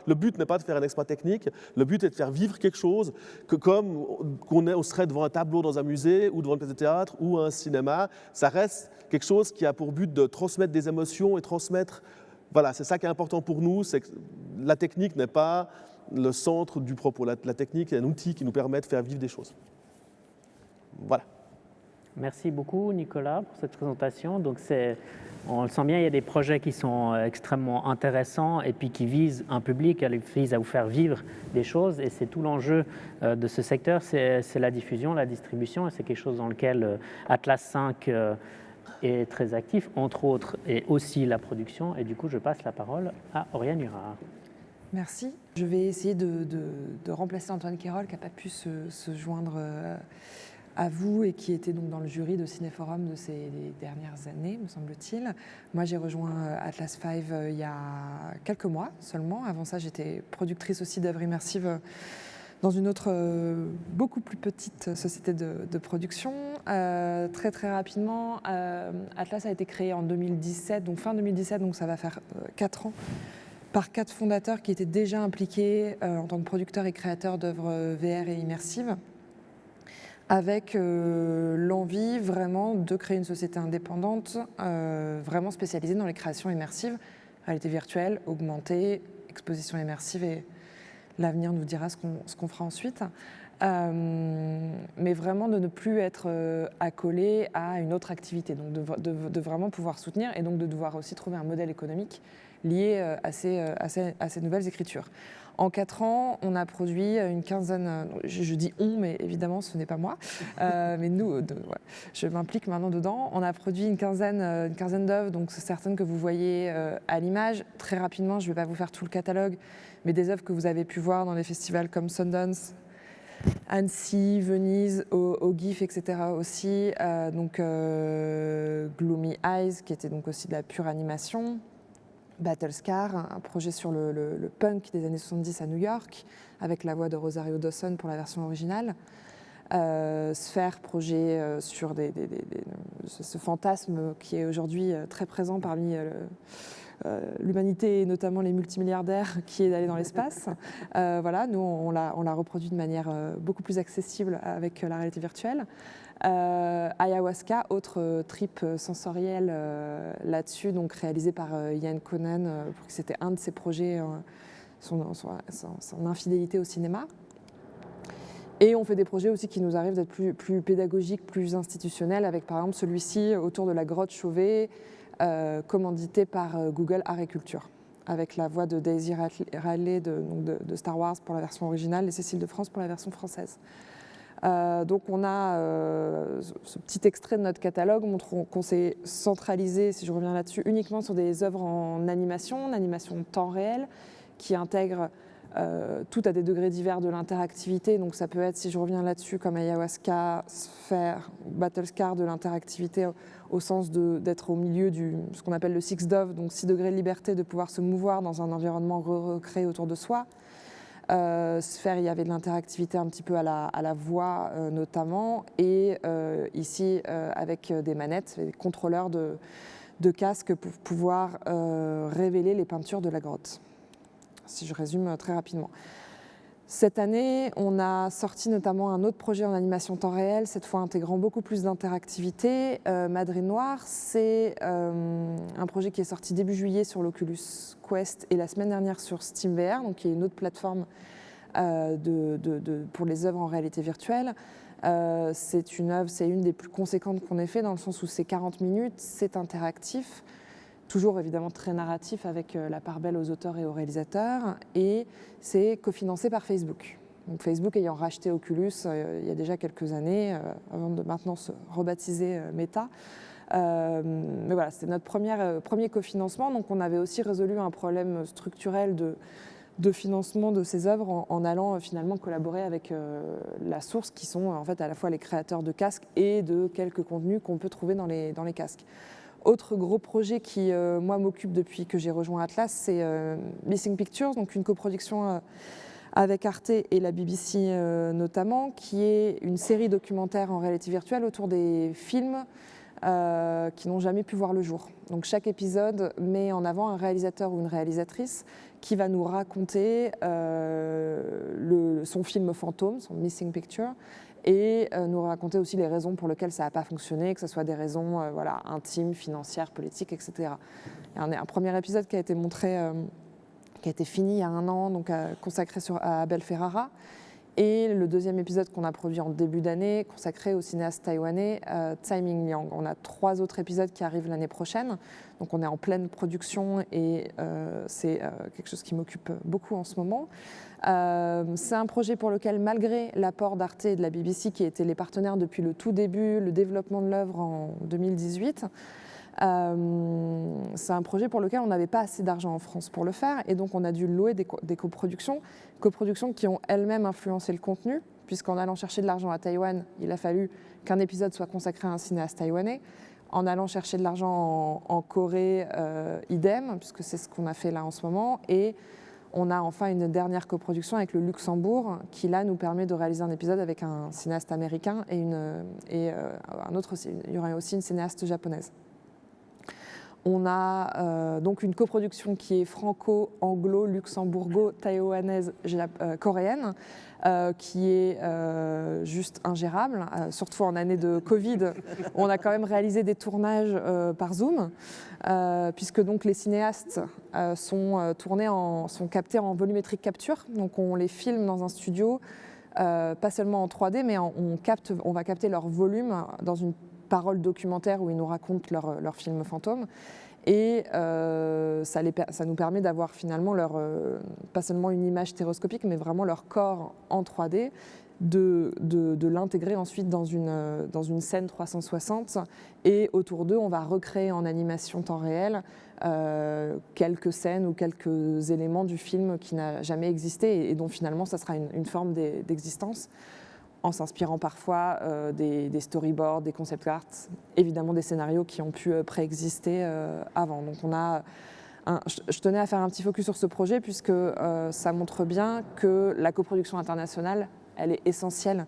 Le but n'est pas de faire un exploit technique, le but est de faire vivre quelque chose comme on serait devant un tableau dans un musée ou devant une pièce de théâtre ou un cinéma. Ça reste quelque chose qui a pour but de transmettre des émotions et transmettre... Voilà, c'est ça qui est important pour nous, c'est que la technique n'est pas le centre du propos. La technique est un outil qui nous permet de faire vivre des choses. Voilà. Merci beaucoup, Nicolas, pour cette présentation. Donc on le sent bien, il y a des projets qui sont extrêmement intéressants et puis qui visent un public, visent à vous faire vivre des choses. Et c'est tout l'enjeu de ce secteur, c'est la diffusion, la distribution. Et c'est quelque chose dans lequel Atlas 5 est très actif, entre autres, et aussi la production. Et du coup, je passe la parole à Oriane Hurard. Merci. Je vais essayer de remplacer Antoine Quérol qui n'a pas pu se joindre à vous et qui était donc dans le jury de Cinéforum de ces dernières années, me semble-t-il. Moi, j'ai rejoint Atlas 5 il y a quelques mois seulement. Avant ça, j'étais productrice aussi d'œuvres immersives dans une autre, beaucoup plus petite société de production. Très très rapidement, Atlas a été créé en 2017, donc fin 2017, donc ça va faire 4 ans, par 4 fondateurs qui étaient déjà impliqués en tant que producteurs et créateurs d'œuvres VR et immersives, avec l'envie vraiment de créer une société indépendante, vraiment spécialisée dans les créations immersives, réalité virtuelle, augmentée, exposition immersive, et l'avenir nous dira ce qu'on fera ensuite. Mais vraiment de ne plus être accolé à une autre activité, donc de vraiment pouvoir soutenir et donc de devoir aussi trouver un modèle économique lié à ces nouvelles écritures. En 4 ans, on a produit une quinzaine, je dis on, mais évidemment ce n'est pas moi, mais nous, ouais, je m'implique maintenant dedans. On a produit une quinzaine d'œuvres, donc certaines que vous voyez à l'image. Très rapidement, je ne vais pas vous faire tout le catalogue, mais des œuvres que vous avez pu voir dans des festivals comme Sundance, Annecy, Venise, au GIF, etc. aussi. Gloomy Eyes, qui était donc aussi de la pure animation. Battlescar, un projet sur le punk des années 70 à New York, avec la voix de Rosario Dawson pour la version originale. Sphère, projet sur ce fantasme qui est aujourd'hui très présent parmi l'humanité et notamment les multimilliardaires qui est d'aller dans l'espace. Voilà, nous on l'a reproduit de manière beaucoup plus accessible avec la réalité virtuelle. Ayahuasca, autre trip sensoriel là-dessus, donc réalisé par Ian Conan, c'était un de ses projets, son infidélité au cinéma. Et on fait des projets aussi qui nous arrivent d'être plus pédagogiques, plus institutionnels, avec par exemple celui-ci autour de la grotte Chauvet, commandité par Google Art et Culture, avec la voix de Daisy Ridley de Star Wars pour la version originale et Cécile de France pour la version française. Donc on a ce petit extrait de notre catalogue montrant qu'on s'est centralisé, si je reviens là-dessus, uniquement sur des œuvres en animation temps réel, qui intègrent tout à des degrés divers de l'interactivité. Donc ça peut être, si je reviens là-dessus, comme Ayahuasca, Sphere, Battlescar, de l'interactivité au sens d'être au milieu du ce qu'on appelle le 6 Dove, donc 6 degrés de liberté, de pouvoir se mouvoir dans un environnement recréé autour de soi. Sphere, il y avait de l'interactivité un petit peu à la voix notamment, et ici avec des manettes, des contrôleurs de casques pour pouvoir révéler les peintures de la grotte, si je résume très rapidement. Cette année, on a sorti notamment un autre projet en animation temps réel, cette fois intégrant beaucoup plus d'interactivité. Madrid Noir, c'est un projet qui est sorti début juillet sur l'Oculus Quest et la semaine dernière sur SteamVR, donc qui est une autre plateforme pour les œuvres en réalité virtuelle. C'est une des plus conséquentes qu'on ait fait, dans le sens où c'est 40 minutes, c'est interactif, toujours évidemment très narratif avec la part belle aux auteurs et aux réalisateurs, et c'est cofinancé par Facebook. Donc Facebook ayant racheté Oculus il y a déjà quelques années, avant de maintenant se rebaptiser Meta. Mais voilà, c'était notre premier cofinancement, donc on avait aussi résolu un problème structurel de financement de ces œuvres en allant finalement collaborer avec la source, qui sont en fait à la fois les créateurs de casques et de quelques contenus qu'on peut trouver dans les casques. Autre gros projet qui, moi, m'occupe depuis que j'ai rejoint Atlas, c'est Missing Pictures, donc une coproduction avec Arte et la BBC notamment, qui est une série documentaire en réalité virtuelle autour des films qui n'ont jamais pu voir le jour. Donc chaque épisode met en avant un réalisateur ou une réalisatrice qui va nous raconter son film fantôme, son Missing Picture, et nous raconter aussi les raisons pour lesquelles ça n'a pas fonctionné, que ce soit des raisons intimes, financières, politiques, etc. Il y a un premier épisode qui a été montré, qui a été fini il y a 1 an, donc consacré à Abel Ferrara, et le deuxième épisode qu'on a produit en début d'année, consacré au cinéaste taïwanais Tsai Ming-liang. On a 3 autres épisodes qui arrivent l'année prochaine, donc on est en pleine production et c'est quelque chose qui m'occupe beaucoup en ce moment. C'est un projet pour lequel, malgré l'apport d'Arte et de la BBC, qui étaient les partenaires depuis le tout début, le développement de l'œuvre en 2018, c'est un projet pour lequel on n'avait pas assez d'argent en France pour le faire, et donc on a dû louer des coproductions qui ont elles-mêmes influencé le contenu, puisqu'en allant chercher de l'argent à Taïwan, il a fallu qu'un épisode soit consacré à un cinéaste taïwanais. En allant chercher de l'argent en Corée, idem, puisque c'est ce qu'on a fait là en ce moment. Et on a enfin une dernière coproduction avec le Luxembourg, qui là nous permet de réaliser un épisode avec un cinéaste américain et un autre. Il y aura aussi une cinéaste japonaise. On a donc une coproduction qui est franco-anglo-luxembourgo-taïwanaise coréenne, qui est juste ingérable, surtout en année de Covid. On a quand même réalisé des tournages par Zoom, puisque donc les cinéastes sont captés en volumétrique capture, donc on les filme dans un studio, pas seulement en 3D, mais on va capter leur volume dans une parole documentaire où ils nous racontent leur film fantôme. Et ça nous permet d'avoir finalement pas seulement une image stéréoscopique, mais vraiment leur corps en 3D, de l'intégrer ensuite dans une scène 360. Et autour d'eux, on va recréer en animation temps réel quelques scènes ou quelques éléments du film qui n'a jamais existé et dont finalement ça sera une forme d'existence, en s'inspirant parfois des storyboards, des concept arts, évidemment des scénarios qui ont pu préexister avant. Donc je tenais à faire un petit focus sur ce projet puisque ça montre bien que la coproduction internationale, elle est essentielle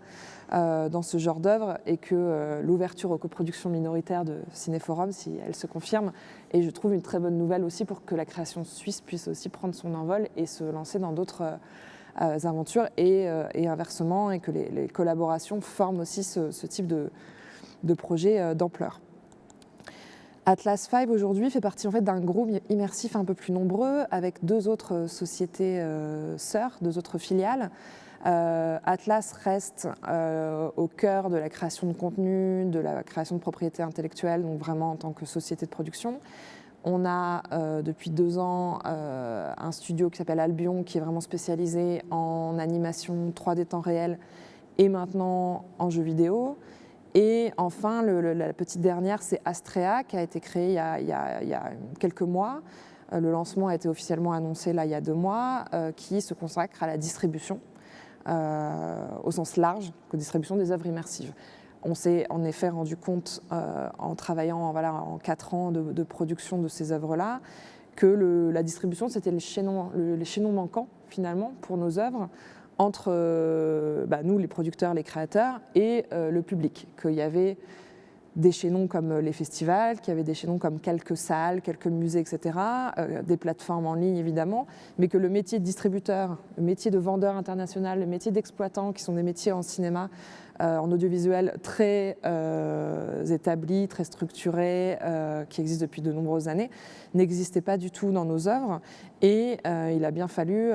dans ce genre d'œuvre et que l'ouverture aux coproductions minoritaires de Cinéforum, si elle se confirme, est, je trouve, une très bonne nouvelle aussi pour que la création suisse puisse aussi prendre son envol et se lancer dans d'autres aventures et inversement, et que les collaborations forment aussi ce type de projet d'ampleur. Atlas V aujourd'hui fait partie en fait, d'un groupe immersif un peu plus nombreux avec 2 autres sociétés sœurs, 2 autres filiales. Atlas reste au cœur de la création de contenu, de la création de propriété intellectuelle, donc vraiment en tant que société de production. On a depuis 2 ans un studio qui s'appelle Albion, qui est vraiment spécialisé en animation 3D temps réel et maintenant en jeux vidéo. Et enfin, la petite dernière, c'est Astrea, qui a été créée il y a quelques mois. Le lancement a été officiellement annoncé là, il y a 2 mois, qui se consacre à la distribution, au sens large, la distribution des œuvres immersives. On s'est en effet rendu compte, en travaillant en 4 ans de production de ces œuvres-là, que la distribution, c'était les chaînons manquants, finalement, pour nos œuvres, entre nous, les producteurs, les créateurs, et le public. Qu'il y avait des chaînons comme les festivals, qu'il y avait des chaînons comme quelques salles, quelques musées, etc., des plateformes en ligne, évidemment, mais que le métier de distributeur, le métier de vendeur international, le métier d'exploitant, qui sont des métiers en cinéma, en audiovisuel très établis, très structurés, qui existent depuis de nombreuses années, n'existait pas du tout dans nos œuvres. Et il a bien fallu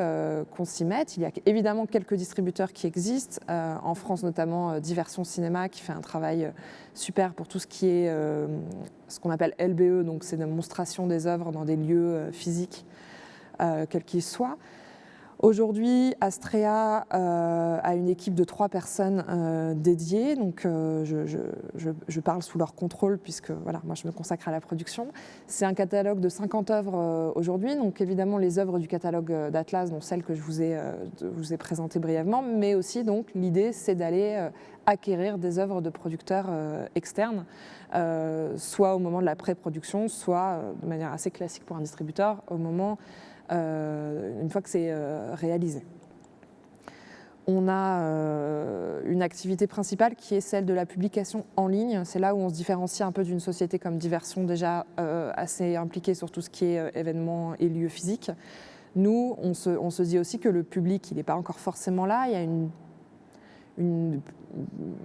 qu'on s'y mette. Il y a évidemment quelques distributeurs qui existent, en France notamment Diversion Cinéma, qui fait un travail super pour tout ce qui est ce qu'on appelle LBE, donc c'est une démonstration des œuvres dans des lieux physiques, quels qu'ils soient. Aujourd'hui, Astrea a une équipe de 3 personnes dédiées, donc je parle sous leur contrôle puisque voilà, moi je me consacre à la production. C'est un catalogue de 50 œuvres aujourd'hui, donc évidemment les œuvres du catalogue d'Atlas, dont celles que je vous ai présentées brièvement, mais aussi donc l'idée c'est d'aller acquérir des œuvres de producteurs externes, soit au moment de la pré-production, soit de manière assez classique pour un distributeur, au moment une fois que c'est réalisé. On a une activité principale qui est celle de la publication en ligne. C'est là où on se différencie un peu d'une société comme Diversion, déjà assez impliquée sur tout ce qui est événements et lieux physiques. Nous, on se dit aussi que le public, il n'est pas encore forcément là. Il y a une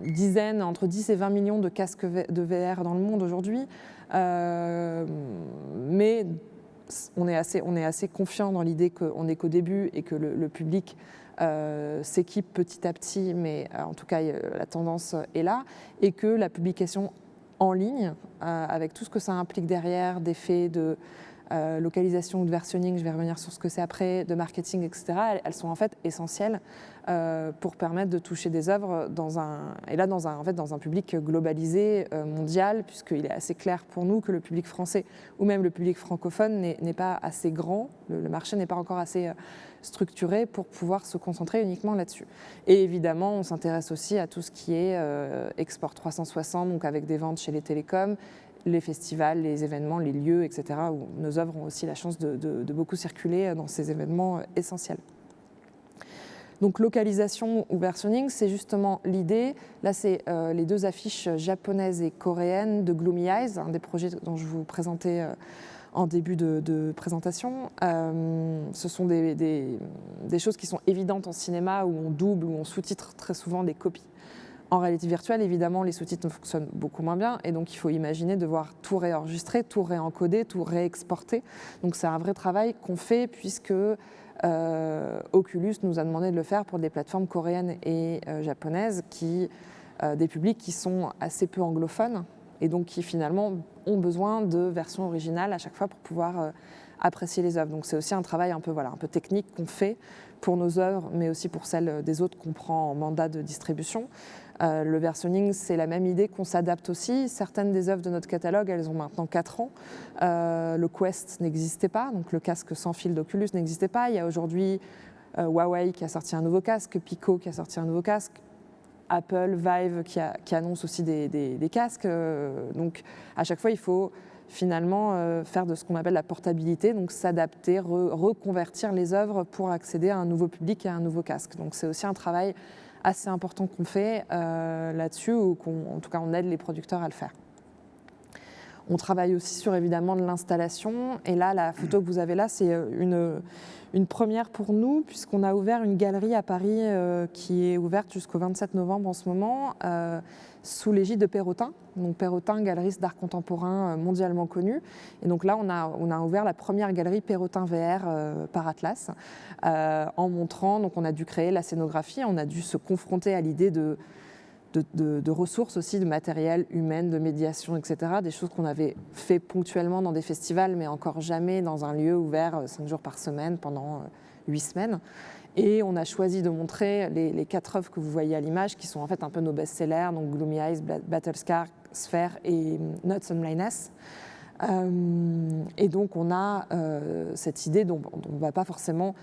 dizaine, entre 10 et 20 millions de casques de VR dans le monde aujourd'hui. Mais on est assez confiant dans l'idée qu'on n'est qu'au début et que le public s'équipe petit à petit, mais en tout cas la tendance est là, et que la publication en ligne, avec tout ce que ça implique derrière, d'effets de localisation ou de versionning, je vais revenir sur ce que c'est après, de marketing, etc., elles sont en fait essentielles pour permettre de toucher des œuvres dans un public globalisé, mondial, puisqu'il est assez clair pour nous que le public français ou même le public francophone n'est pas assez grand, le marché n'est pas encore assez structuré pour pouvoir se concentrer uniquement là-dessus. Et évidemment, on s'intéresse aussi à tout ce qui est export 360, donc avec des ventes chez les télécoms, les festivals, les événements, les lieux, etc., où nos œuvres ont aussi la chance de beaucoup circuler dans ces événements essentiels. Donc localisation ou versionning, c'est justement l'idée. Là, c'est les 2 affiches japonaises et coréennes de Gloomy Eyes, un des projets dont je vous présentais en début de présentation. Ce sont des choses qui sont évidentes en cinéma, où on double, où on sous-titre très souvent des copies. En réalité virtuelle, évidemment, les sous-titres ne fonctionnent beaucoup moins bien, et donc il faut imaginer devoir tout réenregistrer, tout réencoder, tout réexporter. Donc c'est un vrai travail qu'on fait, puisque Oculus nous a demandé de le faire pour des plateformes coréennes et japonaises, des publics qui sont assez peu anglophones, et donc qui finalement ont besoin de versions originales à chaque fois pour pouvoir apprécier les œuvres. Donc c'est aussi un travail un peu technique qu'on fait pour nos œuvres, mais aussi pour celles des autres qu'on prend en mandat de distribution. Le versionning, c'est la même idée, qu'on s'adapte aussi. Certaines des œuvres de notre catalogue, elles ont maintenant 4 ans. Le Quest n'existait pas, donc le casque sans fil d'Oculus n'existait pas. Il y a aujourd'hui Huawei qui a sorti un nouveau casque, Pico qui a sorti un nouveau casque, Apple, Vive qui annonce aussi des casques. Donc à chaque fois, il faut finalement faire de ce qu'on appelle la portabilité, donc s'adapter, reconvertir les œuvres pour accéder à un nouveau public et à un nouveau casque. Donc c'est aussi un travail assez important qu'on fait là-dessus, ou en tout cas on aide les producteurs à le faire. On travaille aussi sur évidemment de l'installation, et là la photo que vous avez là c'est une première pour nous, puisqu'on a ouvert une galerie à Paris qui est ouverte jusqu'au 27 novembre en ce moment, sous l'égide de Perrotin. Donc Perrotin, galeriste d'art contemporain mondialement connu. Et donc là, on a ouvert la première galerie Perrotin VR par Atlas, en montrant, donc on a dû créer la scénographie, on a dû se confronter à l'idée de ressources aussi, de matériel humain, de médiation, etc. Des choses qu'on avait fait ponctuellement dans des festivals, mais encore jamais dans un lieu ouvert 5 jours par semaine pendant 8 semaines. Et on a choisi de montrer les 4 œuvres que vous voyez à l'image, qui sont en fait un peu nos best-sellers, donc Gloomy Eyes, Battlescar, Sphere et Nuts and Blindness. Et donc on a cette idée dont on ne va pas forcément...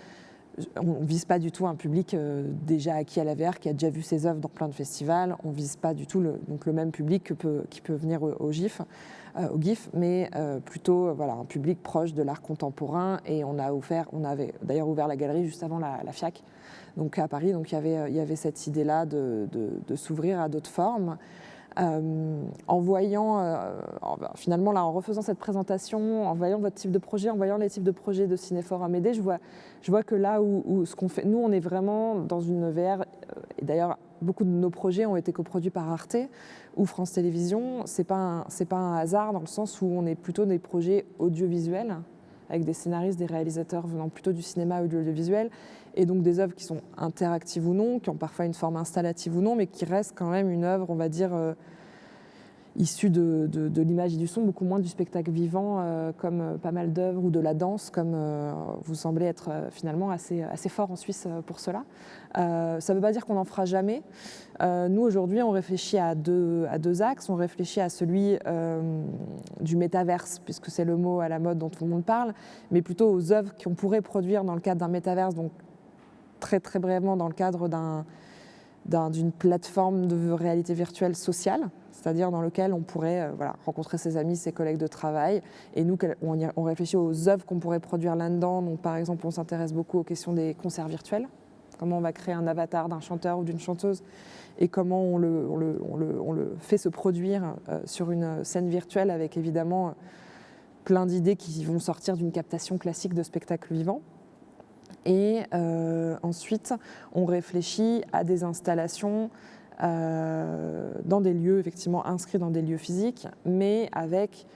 On ne vise pas du tout un public déjà acquis à la VR, qui a déjà vu ses œuvres dans plein de festivals. On ne vise pas du tout le même public qui peut venir au GIF, mais plutôt un public proche de l'art contemporain. Et on avait d'ailleurs ouvert la galerie juste avant la FIAC, donc à Paris. Donc il y avait cette idée-là de s'ouvrir à d'autres formes. En voyant, finalement, là, en refaisant cette présentation, en voyant votre type de projet, en voyant les types de projets de Cinéforum Aidé, je vois que là où ce qu'on fait, nous, on est vraiment dans une VR, et d'ailleurs, beaucoup de nos projets ont été coproduits par Arte ou France Télévisions. C'est pas un hasard, dans le sens où on est plutôt des projets audiovisuels, avec des scénaristes, des réalisateurs venant plutôt du cinéma ou de l'audiovisuel, et donc des œuvres qui sont interactives ou non, qui ont parfois une forme installative ou non, mais qui restent quand même une œuvre, on va dire, issue de l'image et du son, beaucoup moins du spectacle vivant, comme pas mal d'œuvres, ou de la danse, comme vous semblez être finalement assez fort en Suisse pour cela. Ça ne veut pas dire qu'on n'en fera jamais. Nous, aujourd'hui, on réfléchit à deux axes. On réfléchit à celui du métaverse, puisque c'est le mot à la mode dont tout le monde parle, mais plutôt aux œuvres qu'on pourrait produire dans le cadre d'un métaverse, donc très très brièvement dans le cadre d'une plateforme de réalité virtuelle sociale, c'est-à-dire dans lequel on pourrait rencontrer ses amis, ses collègues de travail. Et nous, on réfléchit aux œuvres qu'on pourrait produire là-dedans. Donc, par exemple, on s'intéresse beaucoup aux questions des concerts virtuels. Comment on va créer un avatar d'un chanteur ou d'une chanteuse, et comment on le fait se produire sur une scène virtuelle, avec évidemment plein d'idées qui vont sortir d'une captation classique de spectacle vivant. Et ensuite, on réfléchit à des installations dans des lieux, effectivement inscrits dans des lieux physiques, mais avec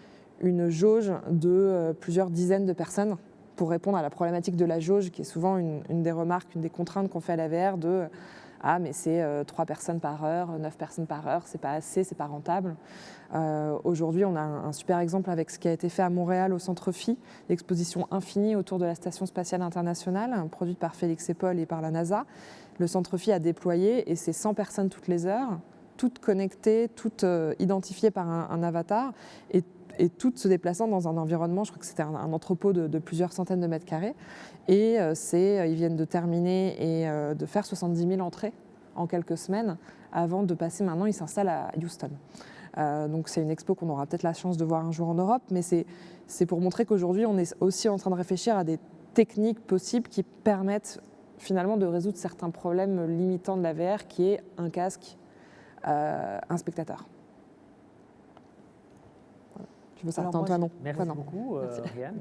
une jauge de plusieurs dizaines de personnes, pour répondre à la problématique de la jauge, qui est souvent une des remarques, une des contraintes qu'on fait à la VR, de « Ah, mais c'est 3 personnes par heure, 9 personnes par heure, c'est pas assez, c'est pas rentable ». Aujourd'hui, on a un super exemple avec ce qui a été fait à Montréal au Centre Phi, l'exposition Infinie autour de la Station spatiale internationale, produite par Félix et Paul et par la NASA. Le Centre Phi a déployé, et c'est 100 personnes toutes les heures, toutes connectées, toutes identifiées par un avatar, et toutes se déplaçant dans un environnement, je crois que c'était un entrepôt de plusieurs centaines de mètres carrés. Et ils viennent de terminer et de faire 70 000 entrées en quelques semaines, avant de passer, maintenant ils s'installent à Houston. Donc c'est une expo qu'on aura peut-être la chance de voir un jour en Europe, mais c'est pour montrer qu'aujourd'hui on est aussi en train de réfléchir à des techniques possibles qui permettent finalement de résoudre certains problèmes limitants de la VR, qui est un casque, un spectateur. Je veux certains, toi non. Merci beaucoup, Oriane.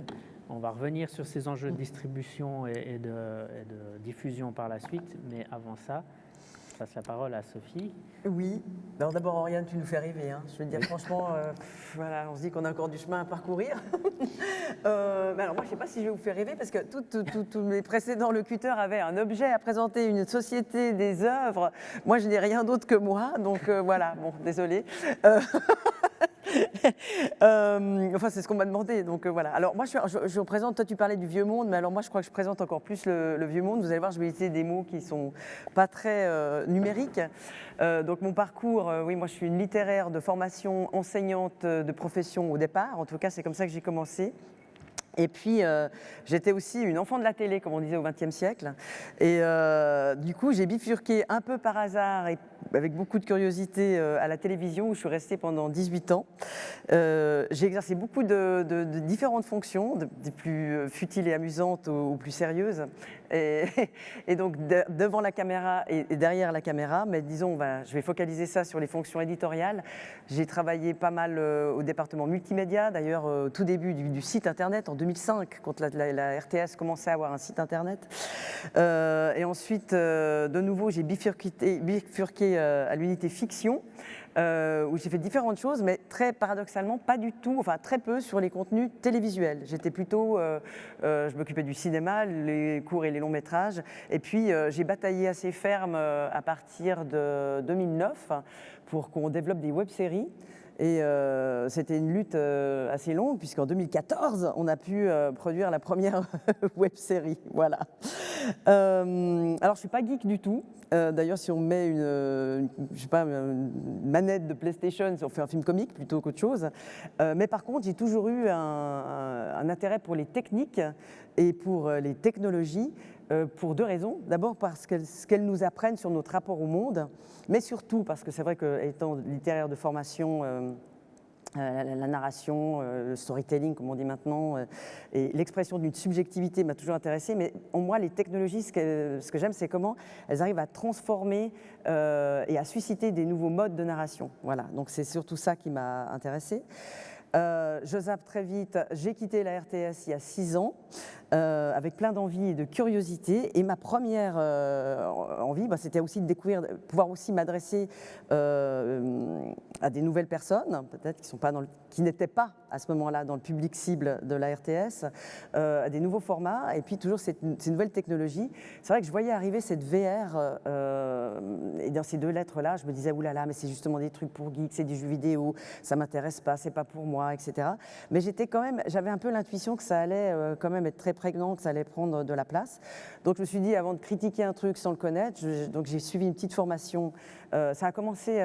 On va revenir sur ces enjeux de distribution et de diffusion par la suite, mais avant ça, je passe la parole à Sophie. Oui, alors d'abord Oriane, tu nous fais rêver, hein. Je veux dire franchement, on se dit qu'on a encore du chemin à parcourir. Mais alors moi je ne sais pas si je vais vous faire rêver, parce que tous mes précédents locuteurs avaient un objet à présenter, une société, des œuvres. Moi je n'ai rien d'autre que moi, donc voilà, bon, désolée. Enfin, c'est ce qu'on m'a demandé, donc voilà. Alors moi, je représente, toi tu parlais du vieux monde, mais alors moi je crois que je présente encore plus le vieux monde. Vous allez voir, je vais utiliser des mots qui sont pas très numériques. Donc mon parcours, oui, moi je suis une littéraire de formation, enseignante de profession au départ. En tout cas, c'est comme ça que j'ai commencé. Et puis, j'étais aussi une enfant de la télé, comme on disait au XXe siècle. Et du coup, j'ai bifurqué un peu par hasard et avec beaucoup de curiosité à la télévision où je suis restée pendant 18 ans. J'ai exercé beaucoup de différentes fonctions, des plus futiles et amusantes aux plus sérieuses. Et donc devant la caméra et derrière la caméra, mais disons, je vais focaliser ça sur les fonctions éditoriales. J'ai travaillé pas mal au département multimédia, d'ailleurs au tout début du site internet en 2005, quand la RTS commençait à avoir un site internet. Et ensuite, de nouveau, j'ai bifurqué à l'unité fiction, où j'ai fait différentes choses, mais très paradoxalement, pas du tout, enfin très peu sur les contenus télévisuels. J'étais plutôt, je m'occupais du cinéma, les courts et les longs métrages, et puis j'ai bataillé assez ferme à partir de 2009 pour qu'on développe des web-séries. Et c'était une lutte assez longue, puisqu'en 2014, on a pu produire la première web-série. Voilà. Alors, je ne suis pas geek du tout. D'ailleurs, si on met une manette de PlayStation, on fait un film comique plutôt qu'autre chose. Mais par contre, j'ai toujours eu un intérêt pour les techniques et pour les technologies, pour deux raisons. D'abord parce qu'elles nous apprennent sur notre rapport au monde, mais surtout parce que c'est vrai qu'étant littéraire de formation, la narration, le storytelling, comme on dit maintenant, et l'expression d'une subjectivité m'a toujours intéressée. Mais en moi, les technologies, ce que j'aime, c'est comment elles arrivent à transformer et à susciter des nouveaux modes de narration. Voilà, donc c'est surtout ça qui m'a intéressée. Je zappe très vite, j'ai quitté la RTS il y a 6 ans, avec plein d'envie et de curiosité. Et ma première envie, c'était aussi de découvrir, pouvoir aussi m'adresser à des nouvelles personnes, peut-être qui n'étaient pas à ce moment-là dans le public cible de la RTS, à des nouveaux formats, et puis toujours ces nouvelles technologies. C'est vrai que je voyais arriver cette VR, et dans ces 2 lettres-là, je me disais, oulala, mais c'est justement des trucs pour geeks, c'est des jeux vidéo, ça m'intéresse pas, c'est pas pour moi, etc. Mais j'avais un peu l'intuition que ça allait quand même être très prégnant, que ça allait prendre de la place. Donc je me suis dit, avant de critiquer un truc sans le connaître, donc j'ai suivi une petite formation. Ça a commencé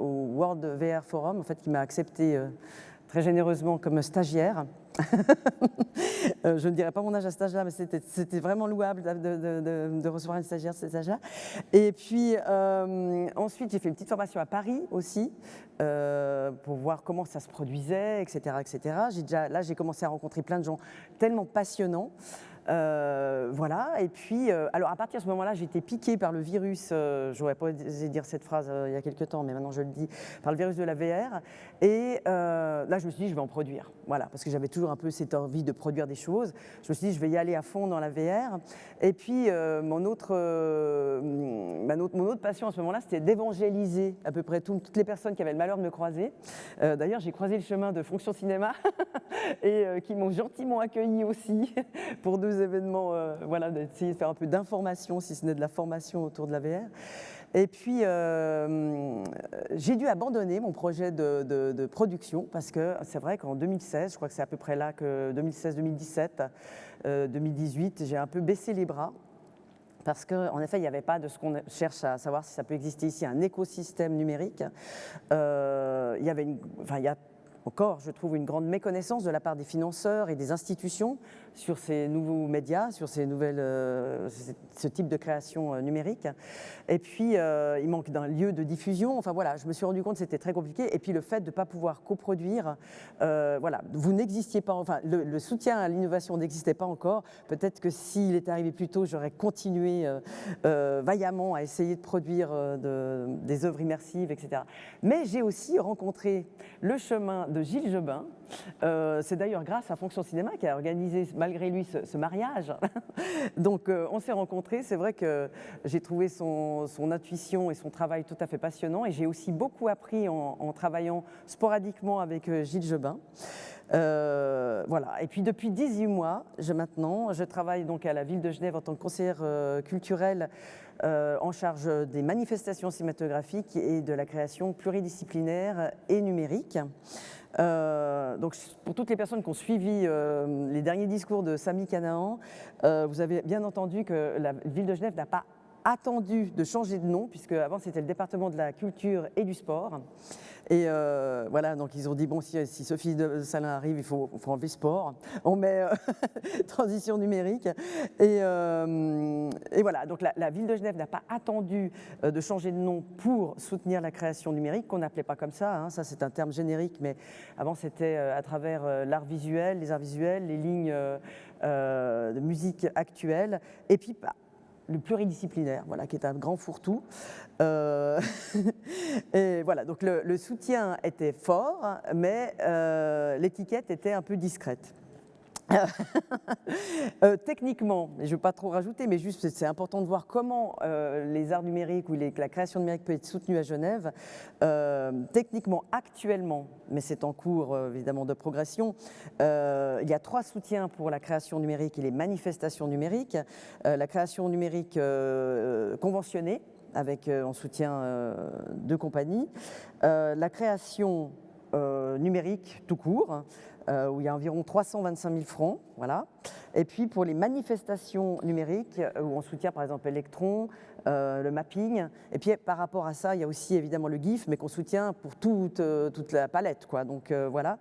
au World VR Forum, en fait, qui m'a accepté très généreusement comme stagiaire. Je ne dirais pas mon âge à cet âge-là, mais c'était vraiment louable de recevoir une stagiaire de cet âge-là. Et puis ensuite, j'ai fait une petite formation à Paris aussi, pour voir comment ça se produisait, etc. etc. J'ai commencé à rencontrer plein de gens tellement passionnants. Voilà, et puis, alors à partir de ce moment-là, j'ai été piquée par le virus, j'aurais pas osé dire cette phrase il y a quelques temps, mais maintenant je le dis, par le virus de la VR, et là je me suis dit, je vais en produire, voilà, parce que j'avais toujours un peu cette envie de produire des choses. Je me suis dit, je vais y aller à fond dans la VR, et puis mon autre passion à ce moment-là, c'était d'évangéliser à peu près toutes les personnes qui avaient le malheur de me croiser. D'ailleurs, j'ai croisé le chemin de Fonction Cinéma, et qui m'ont gentiment accueilli aussi, pour 2 événements, voilà, d'essayer de faire un peu d'information, si ce n'est de la formation autour de la VR. Et puis, j'ai dû abandonner mon projet de production, parce que c'est vrai qu'en 2016, je crois que c'est à peu près là que 2016, 2017, 2018, j'ai un peu baissé les bras. Parce qu'en effet, il n'y avait pas de ce qu'on cherche à savoir si ça peut exister ici, un écosystème numérique. Il y a encore, je trouve, une grande méconnaissance de la part des financeurs et des institutions sur ces nouveaux médias, sur ce type de création numérique. Et puis, il manque d'un lieu de diffusion. Enfin voilà, je me suis rendu compte que c'était très compliqué. Et puis le fait de ne pas pouvoir coproduire, voilà, vous n'existiez pas, enfin le soutien à l'innovation n'existait pas encore. Peut-être que s'il était arrivé plus tôt, j'aurais continué vaillamment à essayer de produire des œuvres immersives, etc. Mais j'ai aussi rencontré le chemin de Gilles Jobin. C'est d'ailleurs grâce à Fonction Cinéma qui a organisé malgré lui ce mariage. Donc on s'est rencontrés. C'est vrai que j'ai trouvé son intuition et son travail tout à fait passionnant, et j'ai aussi beaucoup appris en travaillant sporadiquement avec Gilles Jobin. Voilà. Et puis depuis 18 mois, je travaille donc à la ville de Genève en tant que conseillère culturelle en charge des manifestations cinématographiques et de la création pluridisciplinaire et numérique. Donc pour toutes les personnes qui ont suivi les derniers discours de Samy Canaan, vous avez bien entendu que la ville de Genève n'a pas attendu de changer de nom, puisque avant c'était le département de la culture et du sport. Et voilà, donc ils ont dit, bon, si Sophie de Salin arrive, il faut enlever sport. On met transition numérique. Et voilà, donc la ville de Genève n'a pas attendu de changer de nom pour soutenir la création numérique, qu'on n'appelait pas comme ça. Hein, ça, c'est un terme générique, mais avant, c'était à travers l'art visuel, les arts visuels, les lignes de musique actuelle. Et puis, le pluridisciplinaire, voilà, qui est un grand fourre-tout. Et voilà, donc le soutien était fort, mais l'étiquette était un peu discrète. Techniquement, je ne vais pas trop rajouter, mais juste c'est important de voir comment les arts numériques ou la création numérique peut être soutenue à Genève. Techniquement, actuellement, mais c'est en cours évidemment de progression, il y a 3 soutiens pour la création numérique et les manifestations numériques. La création numérique conventionnée, avec en soutien 2 compagnies. La création numérique tout court, où il y a environ 325 000 francs. Voilà. Et puis pour les manifestations numériques, où on soutient par exemple Electron, le mapping. Et puis par rapport à ça, il y a aussi évidemment le GIF, mais qu'on soutient pour toute la palette, quoi. Donc voilà.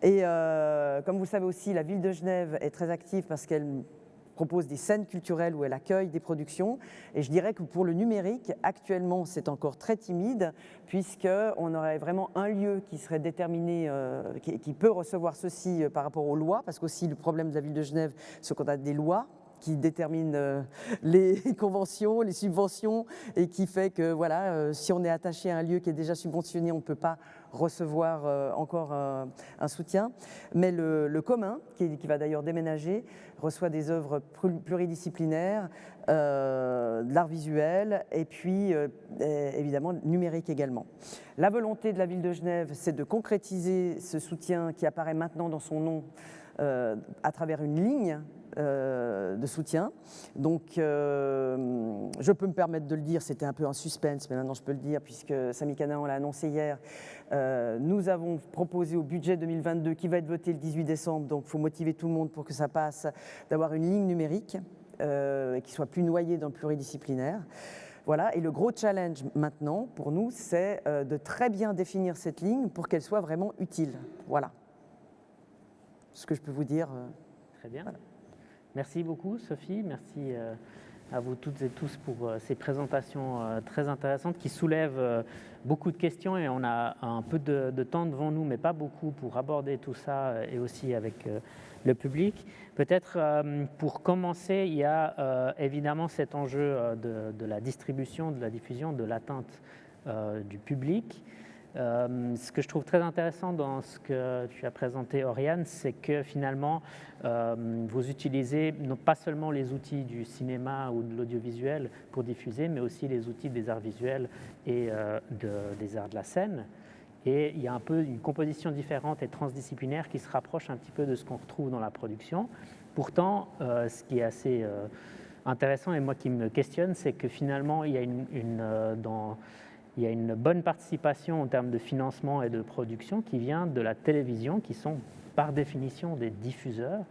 Et comme vous le savez aussi, la ville de Genève est très active parce qu'elle propose des scènes culturelles où elle accueille des productions. Et je dirais que pour le numérique, actuellement, c'est encore très timide, puisqu'on aurait vraiment un lieu qui serait déterminé, qui peut recevoir ceci par rapport aux lois, parce qu'aussi le problème de la ville de Genève, c'est qu'on a des lois qui déterminent les conventions, les subventions, et qui fait que voilà, si on est attaché à un lieu qui est déjà subventionné, on ne peut pas recevoir encore un soutien. Mais le commun, qui va d'ailleurs déménager, reçoit des œuvres pluridisciplinaires, de l'art visuel et puis évidemment numérique également. La volonté de la ville de Genève, c'est de concrétiser ce soutien qui apparaît maintenant dans son nom à travers une ligne de soutien. Donc je peux me permettre de le dire, c'était un peu un suspense, mais maintenant je peux le dire puisque Samy Canaan l'a annoncé hier. Nous avons proposé au budget 2022 qui va être voté le 18 décembre, donc il faut motiver tout le monde pour que ça passe, d'avoir une ligne numérique qui soit plus noyée dans le pluridisciplinaire. Voilà, et le gros challenge maintenant pour nous, c'est de très bien définir cette ligne pour qu'elle soit vraiment utile. Voilà ce que je peux vous dire. Très bien. Voilà. Merci beaucoup Sophie, merci à vous toutes et tous pour ces présentations très intéressantes qui soulèvent beaucoup de questions et on a un peu de temps devant nous, mais pas beaucoup pour aborder tout ça et aussi avec le public. Peut-être pour commencer, il y a évidemment cet enjeu de la distribution, de la diffusion, de l'atteinte du public. Ce que je trouve très intéressant dans ce que tu as présenté, Oriane, c'est que finalement, vous utilisez non pas seulement les outils du cinéma ou de l'audiovisuel pour diffuser, mais aussi les outils des arts visuels et des arts de la scène. Et il y a un peu une composition différente et transdisciplinaire qui se rapproche un petit peu de ce qu'on retrouve dans la production. Pourtant, ce qui est assez intéressant et moi qui me questionne, c'est que finalement, il y a il y a une bonne participation en termes de financement et de production qui vient de la télévision, qui sont par définition des diffuseurs.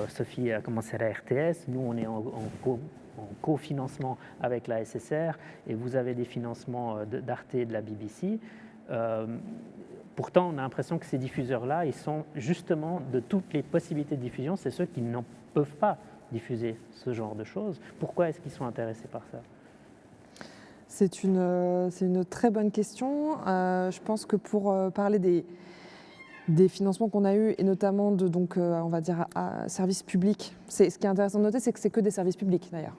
Sophie a commencé à la RTS, nous on est en cofinancement avec la SSR et vous avez des financements d'Arte et de la BBC. Pourtant, on a l'impression que ces diffuseurs-là, ils sont justement de toutes les possibilités de diffusion, c'est ceux qui n'en peuvent pas diffuser ce genre de choses. Pourquoi est-ce qu'ils sont intéressés par ça ? C'est une très bonne question. Je pense que pour parler des financements qu'on a eus, et notamment de, donc, on va dire, services publics, ce qui est intéressant de noter, c'est que c'est que des services publics, d'ailleurs.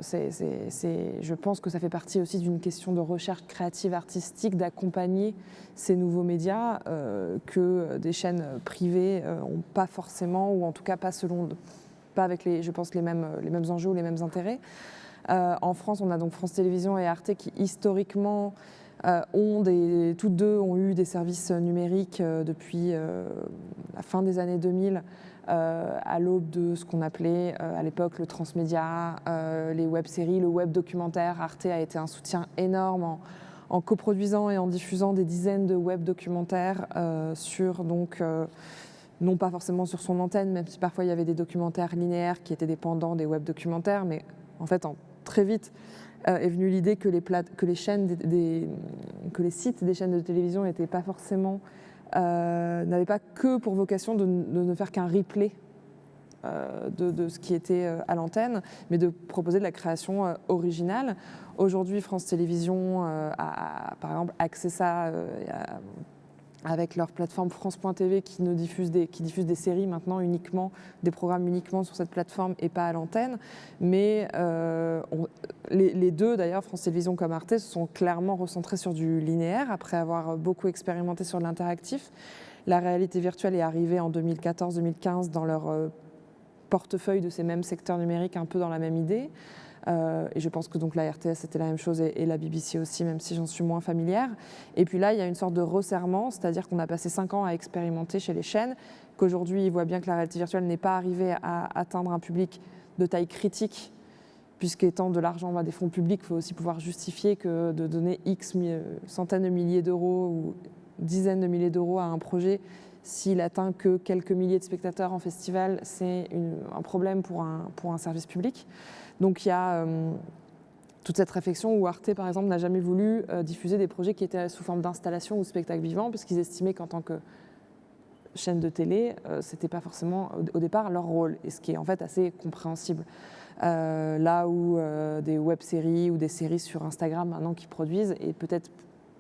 Je pense que ça fait partie aussi d'une question de recherche créative artistique, d'accompagner ces nouveaux médias que des chaînes privées n'ont pas forcément, ou en tout cas pas avec je pense, les mêmes enjeux ou les mêmes intérêts. En France, on a donc France Télévisions et Arte qui historiquement toutes deux ont eu des services numériques depuis la fin des années 2000, à l'aube de ce qu'on appelait à l'époque le transmédia, les web-séries, le web-documentaire. Arte a été un soutien énorme en coproduisant et en diffusant des dizaines de web-documentaires non pas forcément sur son antenne, même si parfois il y avait des documentaires linéaires qui étaient dépendants des web-documentaires, mais En fait, très vite est venue l'idée que les sites des chaînes de télévision n'étaient pas forcément, n'avaient pas que pour vocation de ne faire qu'un replay de ce qui était à l'antenne, mais de proposer de la création originale. Aujourd'hui, France Télévisions a par exemple accès ça avec leur plateforme France.tv qui diffuse des séries maintenant uniquement, des programmes uniquement sur cette plateforme et pas à l'antenne. Mais les deux, d'ailleurs, France Télévisions comme Arte, se sont clairement recentrés sur du linéaire après avoir beaucoup expérimenté sur de l'interactif. La réalité virtuelle est arrivée en 2014-2015 dans leur portefeuille de ces mêmes secteurs numériques, un peu dans la même idée. Et je pense que donc la RTS c'était la même chose et la BBC aussi, même si j'en suis moins familière. Et puis là, il y a une sorte de resserrement, c'est-à-dire qu'on a passé 5 ans à expérimenter chez les chaînes, qu'aujourd'hui ils voient bien que la réalité virtuelle n'est pas arrivée à atteindre un public de taille critique, puisqu'étant de l'argent des fonds publics, il faut aussi pouvoir justifier que de donner X centaines de milliers d'euros ou dizaines de milliers d'euros à un projet, s'il atteint que quelques milliers de spectateurs en festival, c'est un problème pour un service public. Donc il y a toute cette réflexion où Arte, par exemple, n'a jamais voulu diffuser des projets qui étaient sous forme d'installation ou spectacle vivant, puisqu'ils estimaient qu'en tant que chaîne de télé, c'était pas forcément au départ leur rôle, et ce qui est en fait assez compréhensible. Là où des web-séries ou des séries sur Instagram maintenant qui produisent, et peut-être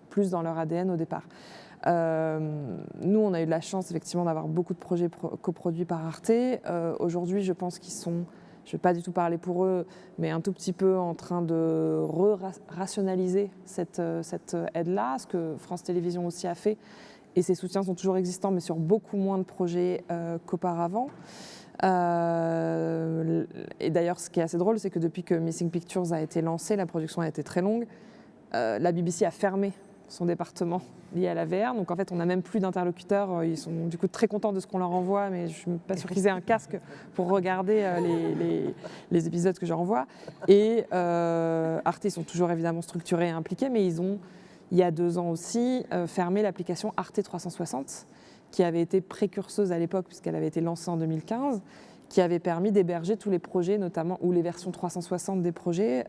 plus dans leur ADN au départ. Nous, on a eu de la chance effectivement d'avoir beaucoup de projets coproduits par Arte. Aujourd'hui, je pense qu'ils sont, je ne vais pas du tout parler pour eux, mais un tout petit peu en train de rationaliser cette aide-là, ce que France Télévisions aussi a fait. Et ces soutiens sont toujours existants, mais sur beaucoup moins de projets qu'auparavant. Et d'ailleurs, ce qui est assez drôle, c'est que depuis que Missing Pictures a été lancé, la production a été très longue, la BBC a fermé son département lié à la VR. Donc en fait, on n'a même plus d'interlocuteurs. Ils sont du coup très contents de ce qu'on leur envoie, mais je ne suis pas sûre qu'ils aient un casque pour regarder les épisodes que je leur envoie. Et Arte, ils sont toujours évidemment structurés et impliqués, mais ils ont, il y a 2 ans aussi, fermé l'application Arte 360, qui avait été précurseuse à l'époque, puisqu'elle avait été lancée en 2015, qui avait permis d'héberger tous les projets, notamment, ou les versions 360 des projets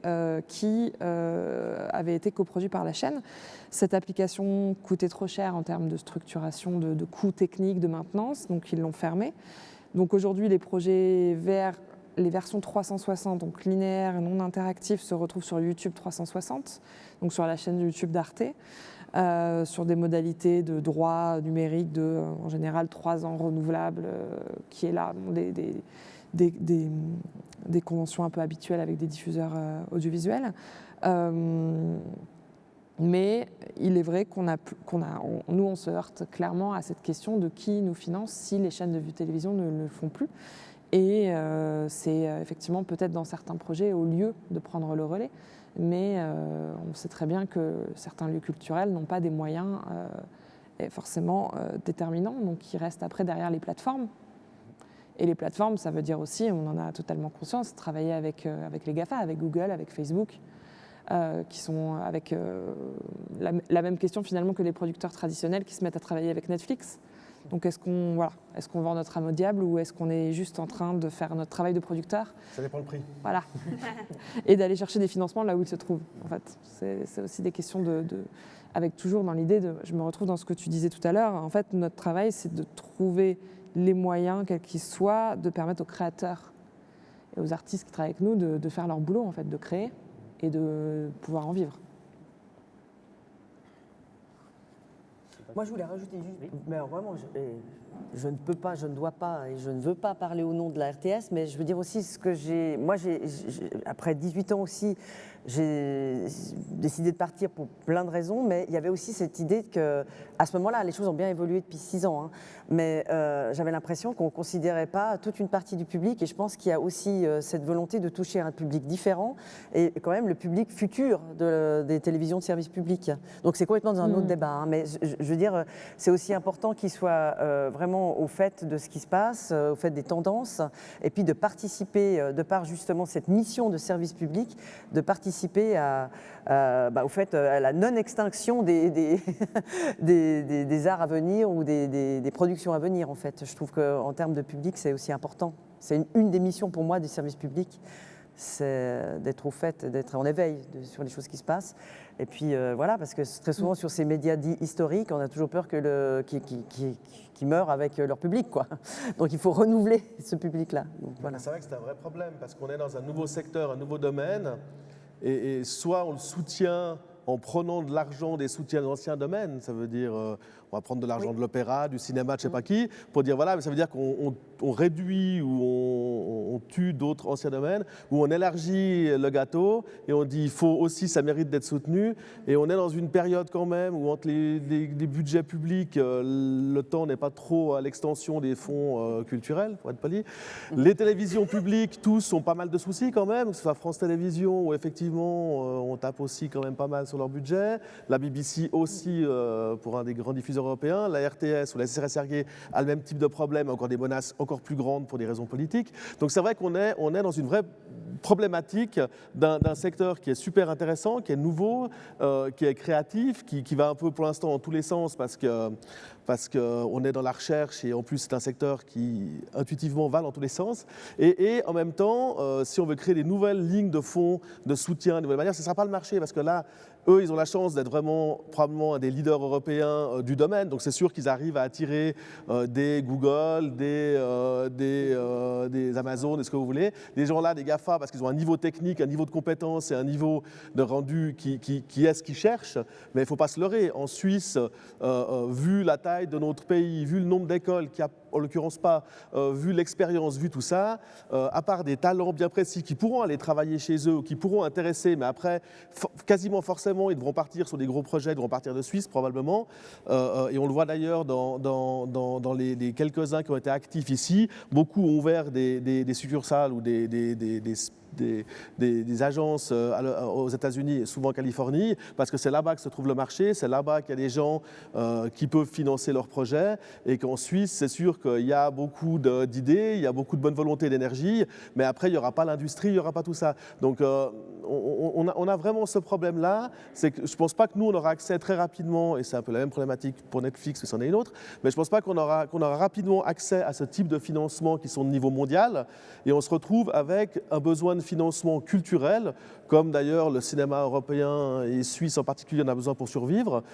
qui avaient été coproduits par la chaîne. Cette application coûtait trop cher en termes de structuration, de coûts techniques, de maintenance, donc ils l'ont fermée. Donc aujourd'hui, les projets VR, les versions 360, donc linéaires et non interactifs, se retrouvent sur YouTube 360, donc sur la chaîne YouTube d'Arte. Sur des modalités de droit numérique de, en général, 3 ans renouvelables, qui est là des conventions un peu habituelles avec des diffuseurs audiovisuels. Mais il est vrai nous, on se heurte clairement à cette question de qui nous finance si les chaînes de télévision ne le font plus. Et c'est effectivement peut-être dans certains projets au lieu de prendre le relais. Mais on sait très bien que certains lieux culturels n'ont pas des moyens forcément déterminants, donc ils restent après derrière les plateformes. Et les plateformes, ça veut dire aussi, on en a totalement conscience, travailler avec les GAFA, avec Google, avec Facebook, qui sont avec la même question finalement que les producteurs traditionnels qui se mettent à travailler avec Netflix. Donc est-ce qu'on vend notre âme au diable ou est-ce qu'on est juste en train de faire notre travail de producteur? Ça dépend le prix. Voilà. Et d'aller chercher des financements là où ils se trouvent. En fait, c'est aussi des questions avec toujours dans l'idée de, je me retrouve dans ce que tu disais tout à l'heure, en fait notre travail c'est de trouver les moyens, quels qu'ils soient, de permettre aux créateurs et aux artistes qui travaillent avec nous de faire leur boulot, en fait, de créer et de pouvoir en vivre. Moi, je voulais rajouter juste, mais alors vraiment, je ne peux pas, je ne dois pas et je ne veux pas parler au nom de la RTS, mais je veux dire aussi ce que j'ai. Moi, après 18 ans aussi, j'ai décidé de partir pour plein de raisons, mais il y avait aussi cette idée qu'à ce moment-là, les choses ont bien évolué depuis 6 ans, hein, mais j'avais l'impression qu'on ne considérait pas toute une partie du public, et je pense qu'il y a aussi cette volonté de toucher un public différent, et quand même le public futur des télévisions de service public. Donc c'est complètement dans un autre débat, hein, mais je veux dire, c'est aussi important qu'il soit vraiment au fait de ce qui se passe, au fait des tendances, et puis de participer, de par justement cette mission de service public, de participer au fait, à la non-extinction des arts à venir ou des productions à venir, en fait. Je trouve qu'en termes de public, c'est aussi important. C'est une des missions pour moi du service public, c'est d'être au fait, d'être en éveil sur les choses qui se passent. Et puis voilà, parce que très souvent sur ces médias dits historiques, on a toujours peur qu'ils meurent avec leur public, quoi. Donc il faut renouveler ce public-là. Voilà. C'est vrai que c'est un vrai problème, parce qu'on est dans un nouveau secteur, un nouveau domaine, et soit on le soutient en prenant de l'argent des soutiens d'anciens domaines, ça veut dire on va prendre de l'argent de l'opéra, du cinéma, de je ne sais pas qui, pour dire voilà, mais ça veut dire qu'on réduit ou on tue d'autres anciens domaines, ou on élargit le gâteau et on dit il faut aussi, ça mérite d'être soutenu, et on est dans une période quand même où entre les budgets publics, le temps n'est pas trop à l'extension des fonds culturels, pour être poli. Les télévisions publiques, tous ont pas mal de soucis quand même, que ce soit France Télévisions, où effectivement on tape aussi quand même pas mal sur leur budget, la BBC aussi pour un des grands diffuseurs européens, la RTS ou la CRSRG a le même type de problème, encore des menaces encore plus grandes pour des raisons politiques. Donc c'est vrai qu'on est dans une vraie problématique d'un secteur qui est super intéressant, qui est nouveau, qui est créatif, qui va un peu pour l'instant dans tous les sens parce qu'on est dans la recherche et en plus c'est un secteur qui intuitivement va dans tous les sens. Et en même temps, si on veut créer des nouvelles lignes de fonds, de soutien, de nouvelles manières, ce ne sera pas le marché parce que là, eux, ils ont la chance d'être vraiment probablement un des leaders européens du domaine. Donc c'est sûr qu'ils arrivent à attirer des Google, des Amazon, ce que vous voulez. Des gens là, des GAFA, parce qu'ils ont un niveau technique, un niveau de compétence et un niveau de rendu qui est ce qu'ils cherchent. Mais il ne faut pas se leurrer. En Suisse, vu la taille de notre pays, vu le nombre d'écoles qu'il y a, en l'occurrence pas, vu l'expérience, vu tout ça, à part des talents bien précis qui pourront aller travailler chez eux ou qui pourront intéresser, mais après, quasiment forcément, ils devront partir sur des gros projets, ils devront partir de Suisse probablement. Et on le voit d'ailleurs dans les quelques-uns qui ont été actifs ici. Beaucoup ont ouvert des succursales ou des agences aux États-Unis, souvent en Californie, parce que c'est là-bas que se trouve le marché, c'est là-bas qu'il y a des gens qui peuvent financer leurs projets, et qu'en Suisse, c'est sûr qu'il y a beaucoup d'idées, il y a beaucoup de bonne volonté, d'énergie, mais après, il n'y aura pas l'industrie, il n'y aura pas tout ça. Donc, on a vraiment ce problème-là, c'est que je ne pense pas que nous, on aura accès très rapidement, et c'est un peu la même problématique pour Netflix, mais c'en est une autre, mais je ne pense pas qu'on aura rapidement accès à ce type de financement qui sont de niveau mondial, et on se retrouve avec un besoin de financement culturel, comme d'ailleurs le cinéma européen et suisse en particulier en a besoin pour survivre.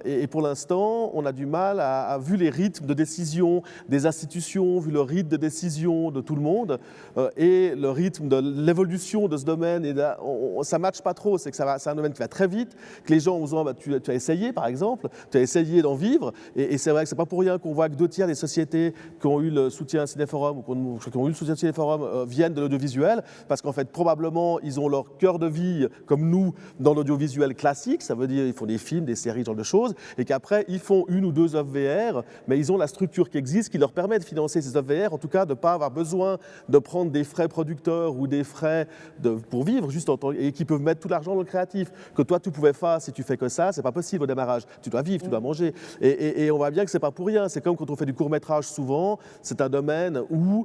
Et pour l'instant, on a du mal vu les rythmes de décision des institutions, vu le rythme de décision de tout le monde, et le rythme de l'évolution de ce domaine, et ça ne matche pas trop, c'est un domaine qui va très vite, que les gens ont besoin, tu as essayé par exemple, tu as essayé d'en vivre, et c'est vrai que ce n'est pas pour rien qu'on voit que 2 tiers des sociétés qui ont eu le soutien Cinéforum, ou qui ont eu le soutien Cinéforum, viennent de l'audiovisuel, parce qu'en fait, probablement, ils ont leur cœur de vie, comme nous, dans l'audiovisuel classique, ça veut dire ils font des films, des séries, ce genre de choses, et qu'après, ils font 1 ou 2 œuvres VR, mais ils ont la structure qui existe, qui leur permet de financer ces œuvres VR, en tout cas, de ne pas avoir besoin de prendre des frais producteurs ou des frais pour vivre, juste et qui peuvent mettre tout l'argent dans le créatif. Que toi, tu pouvais faire, si tu fais que ça, c'est pas possible au démarrage. Tu dois vivre, tu dois manger. Et on voit bien que c'est pas pour rien. C'est comme quand on fait du court-métrage, souvent, c'est un domaine où,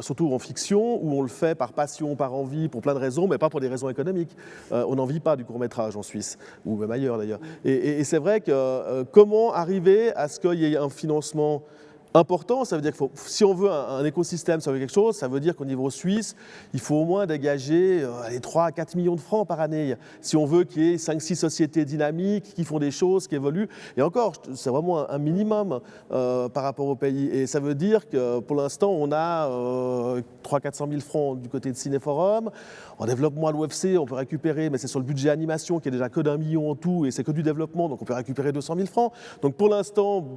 surtout en fiction, où on le fait par passion, par envie, pour plein de raisons, mais pas pour des raisons économiques. On n'en vit pas du court-métrage en Suisse, ou même ailleurs d'ailleurs. Et c'est vrai que comment arriver à ce qu'il y ait un financement important, ça veut dire que si on veut un écosystème, ça veut dire quelque chose, ça veut dire qu'au niveau suisse, il faut au moins dégager 3 à 4 millions de francs par année. Si on veut qu'il y ait 5-6 sociétés dynamiques qui font des choses, qui évoluent. Et encore, c'est vraiment un minimum par rapport au pays. Et ça veut dire que pour l'instant, on a 300-400 000 francs du côté de Cinéforum. En développement à l'OFC, on peut récupérer, mais c'est sur le budget animation qui est déjà que d'1 million en tout, et c'est que du développement, donc on peut récupérer 200 000 francs. Donc pour l'instant,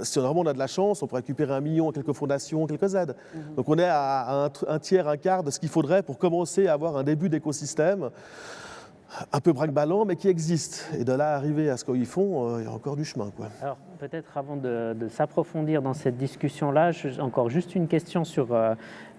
si vraiment on a de la chance, on peut récupérer 1 million, quelques fondations, quelques aides. Donc on est à un tiers, un quart de ce qu'il faudrait pour commencer à avoir un début d'écosystème un peu braque-ballant, mais qui existe. Et de là à arriver à ce qu'ils font, il y a encore du chemin, quoi. Alors, peut-être avant de s'approfondir dans cette discussion-là, encore juste une question sur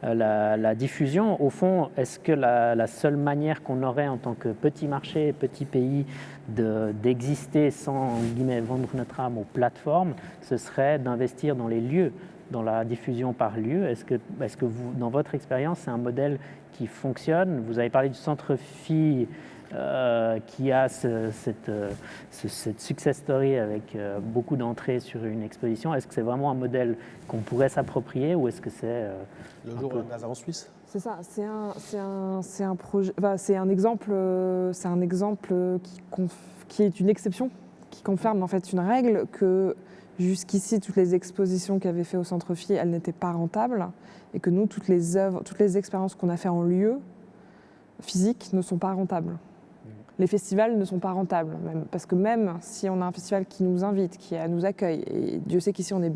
la diffusion. Au fond, est-ce que la seule manière qu'on aurait en tant que petit marché, petit pays, d'exister sans, en guillemets, vendre notre âme aux plateformes, ce serait d'investir dans les lieux, dans la diffusion par lieu? Est-ce que vous, dans votre expérience, c'est un modèle qui fonctionne? Vous avez parlé du centre Phi qui a cette success story avec beaucoup d'entrées sur une exposition. Est-ce que c'est vraiment un modèle qu'on pourrait s'approprier ou est-ce que c'est le jour où la NASA en Suisse? C'est ça, c'est un projet, c'est un exemple qui est une exception, qui confirme en fait une règle que jusqu'ici toutes les expositions qu'avait fait au Centre Phi, elles n'étaient pas rentables et que nous toutes les œuvres, toutes les expériences qu'on a fait en lieu physique ne sont pas rentables. Les festivals ne sont pas rentables, parce que même si on a un festival qui nous invite, qui nous accueille, et Dieu sait qu'ici on est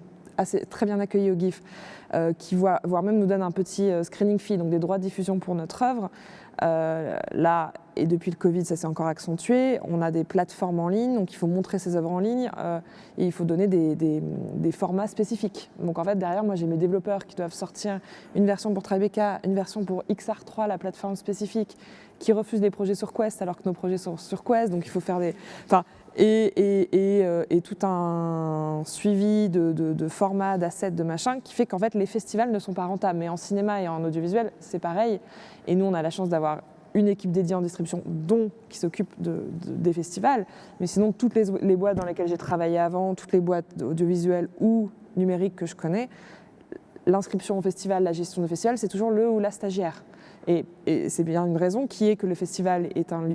très bien accueillis au GIF, voire même nous donne un petit screening fee, donc des droits de diffusion pour notre œuvre. Là, et depuis le Covid, ça s'est encore accentué. On a des plateformes en ligne, donc il faut montrer ses œuvres en ligne et il faut donner des formats spécifiques. Donc en fait, derrière, moi j'ai mes développeurs qui doivent sortir une version pour Tribeca, une version pour XR3, la plateforme spécifique, qui refusent des projets sur Quest alors que nos projets sont sur Quest. Donc il faut faire et tout un suivi de formats, d'assets, de machin, qui fait qu'en fait les festivals ne sont pas rentables. Mais en cinéma et en audiovisuel, c'est pareil. Et nous, on a la chance d'avoir une équipe dédiée en distribution, qui s'occupe des festivals. Mais sinon, toutes les boîtes dans lesquelles j'ai travaillé avant, toutes les boîtes audiovisuelles ou numériques que je connais, l'inscription au festival, la gestion du festival, c'est toujours le ou la stagiaire. Et c'est bien une raison qui est que le festival est un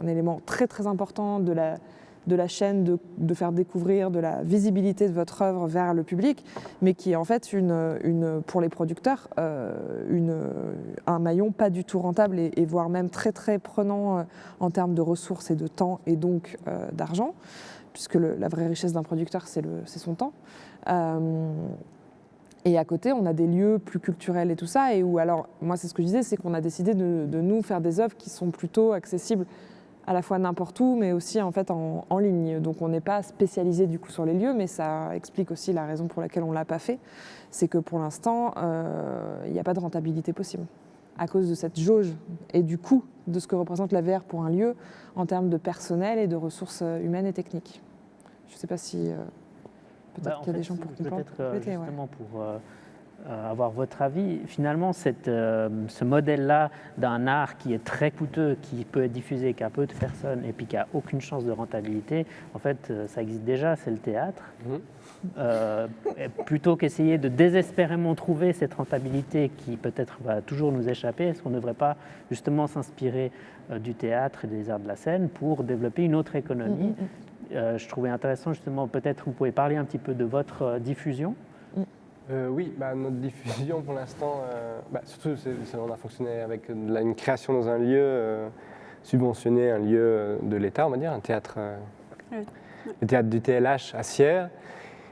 élément très très important de la chaîne, de faire découvrir de la visibilité de votre œuvre vers le public, mais qui est en fait pour les producteurs un maillon pas du tout rentable et voire même très très prenant en termes de ressources et de temps et donc d'argent, puisque la vraie richesse d'un producteur c'est son temps. Et à côté, on a des lieux plus culturels et tout ça, et où alors, moi c'est ce que je disais, c'est qu'on a décidé de nous faire des œuvres qui sont plutôt accessibles à la fois n'importe où, mais aussi en fait en ligne. Donc on n'est pas spécialisé du coup sur les lieux, mais ça explique aussi la raison pour laquelle on ne l'a pas fait, c'est que pour l'instant, il n'y a pas de rentabilité possible à cause de cette jauge et du coût de ce que représente la VR pour un lieu en termes de personnel et de ressources humaines et techniques. Je ne sais pas si... Peut-être qu'il y a des gens pour comprendre. Peut-être justement pour avoir votre avis, finalement ce modèle-là d'un art qui est très coûteux, qui peut être diffusé qu'à peu de personnes et puis qui n'a aucune chance de rentabilité, en fait ça existe déjà, c'est le théâtre. Plutôt qu'essayer de désespérément trouver cette rentabilité qui peut-être va toujours nous échapper, est-ce qu'on ne devrait pas justement s'inspirer du théâtre et des arts de la scène pour développer une autre économie? Je trouvais intéressant justement, peut-être vous pouvez parler un petit peu de votre diffusion. Oui, notre diffusion pour l'instant, surtout on a fonctionné avec une création dans un lieu subventionné, un lieu de l'État, on va dire, un théâtre, le théâtre du TLH à Sierre.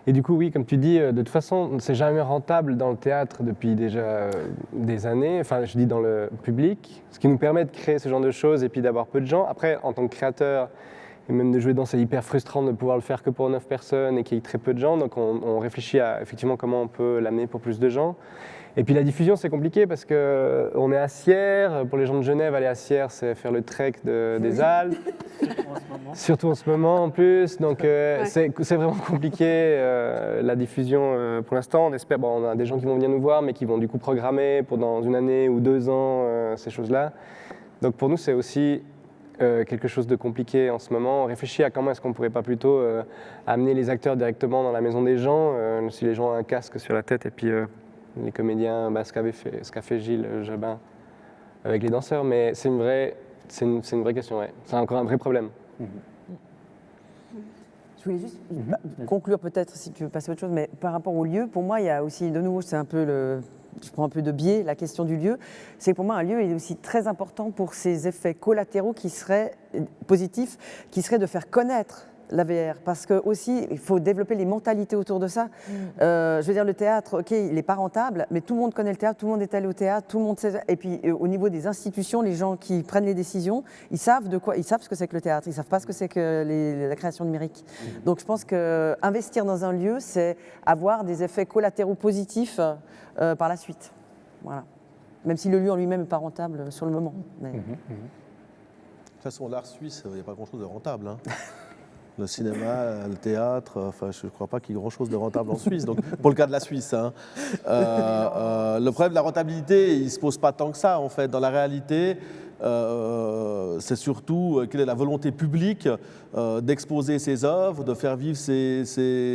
Et du coup, oui, comme tu dis, de toute façon, c'est jamais rentable dans le théâtre depuis déjà des années, enfin je dis dans le public, ce qui nous permet de créer ce genre de choses et puis d'avoir peu de gens. Après, en tant que créateur, et même de jouer dedans, c'est hyper frustrant de ne pouvoir le faire que pour 9 personnes et qu'il y ait très peu de gens. Donc on réfléchit à effectivement comment on peut l'amener pour plus de gens. Et puis la diffusion, c'est compliqué parce qu'on est à Sierre. Pour les gens de Genève, aller à Sierre, c'est faire le trek des Alpes. Surtout en ce moment en plus. Donc c'est vraiment compliqué la diffusion pour l'instant. On espère, on a des gens qui vont venir nous voir, mais qui vont du coup programmer pour dans une année ou 2 ans ces choses-là. Donc pour nous, c'est aussi quelque chose de compliqué en ce moment. On réfléchit à comment est-ce qu'on ne pourrait pas plutôt amener les acteurs directement dans la maison des gens, si les gens ont un casque sur la tête et puis les comédiens, ce qu'a fait Gilles Jobin avec les danseurs. Mais c'est une vraie question, ouais. C'est encore un vrai problème. Je voulais juste conclure peut-être, si tu veux passer à autre chose, mais par rapport au lieu, pour moi, il y a aussi, de nouveau, c'est un peu je prends un peu de biais, la question du lieu. C'est que pour moi, un lieu est aussi très important pour ses effets collatéraux qui seraient positifs, qui seraient de faire connaître la VR. Parce que aussi, il faut développer les mentalités autour de ça. Je veux dire, le théâtre, ok, il n'est pas rentable, mais tout le monde connaît le théâtre, tout le monde est allé au théâtre, tout le monde sait. Et puis, au niveau des institutions, les gens qui prennent les décisions, ils savent ce que c'est que le théâtre, ils ne savent pas ce que c'est que la création numérique. Donc, je pense qu'investir dans un lieu, c'est avoir des effets collatéraux positifs par la suite. Voilà. Même si le lieu en lui-même n'est pas rentable sur le moment. Mais... De toute façon, l'art suisse, il n'y a pas grand-chose de rentable. Hein. Le cinéma, le théâtre, je ne crois pas qu'il y ait grand-chose de rentable en Suisse. Donc, pour le cas de la Suisse, hein. Le problème de la rentabilité, il ne se pose pas tant que ça, en fait. Dans la réalité, c'est surtout quelle est la volonté publique d'exposer ses œuvres, de faire vivre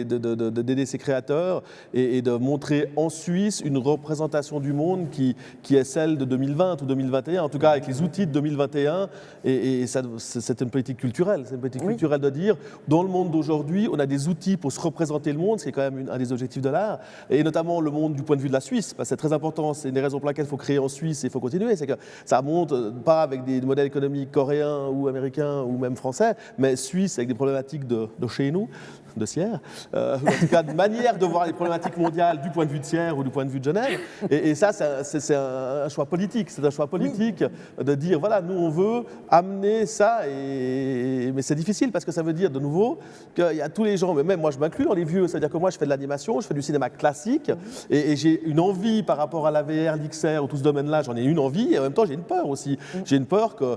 d'aider ses créateurs et de montrer en Suisse une représentation du monde qui est celle de 2020 ou 2021, en tout cas avec les outils de 2021. Et ça, c'est une politique culturelle. C'est une politique culturelle de dire, dans le monde d'aujourd'hui, on a des outils pour se représenter le monde, c'est quand même un des objectifs de l'art, et notamment le monde du point de vue de la Suisse, parce que c'est très important, c'est une des raisons pour laquelle il faut créer en Suisse et il faut continuer, c'est que ça monte pas avec des modèles économiques coréens ou américains ou même français, mais suisse avec des problématiques de chez nous, de Sierre, en tout cas de manière de voir les problématiques mondiales du point de vue de Sierre ou du point de vue de Genève, et ça c'est un choix politique, c'est un choix politique de dire voilà, nous on veut amener ça, mais c'est difficile parce que ça veut dire de nouveau qu'il y a tous les gens, mais même moi je m'inclus dans les vieux, c'est-à-dire que moi je fais de l'animation, je fais du cinéma classique, et j'ai une envie par rapport à la VR, l'XR ou tout ce domaine-là, j'en ai une envie, et en même temps j'ai une peur aussi, j'ai une peur que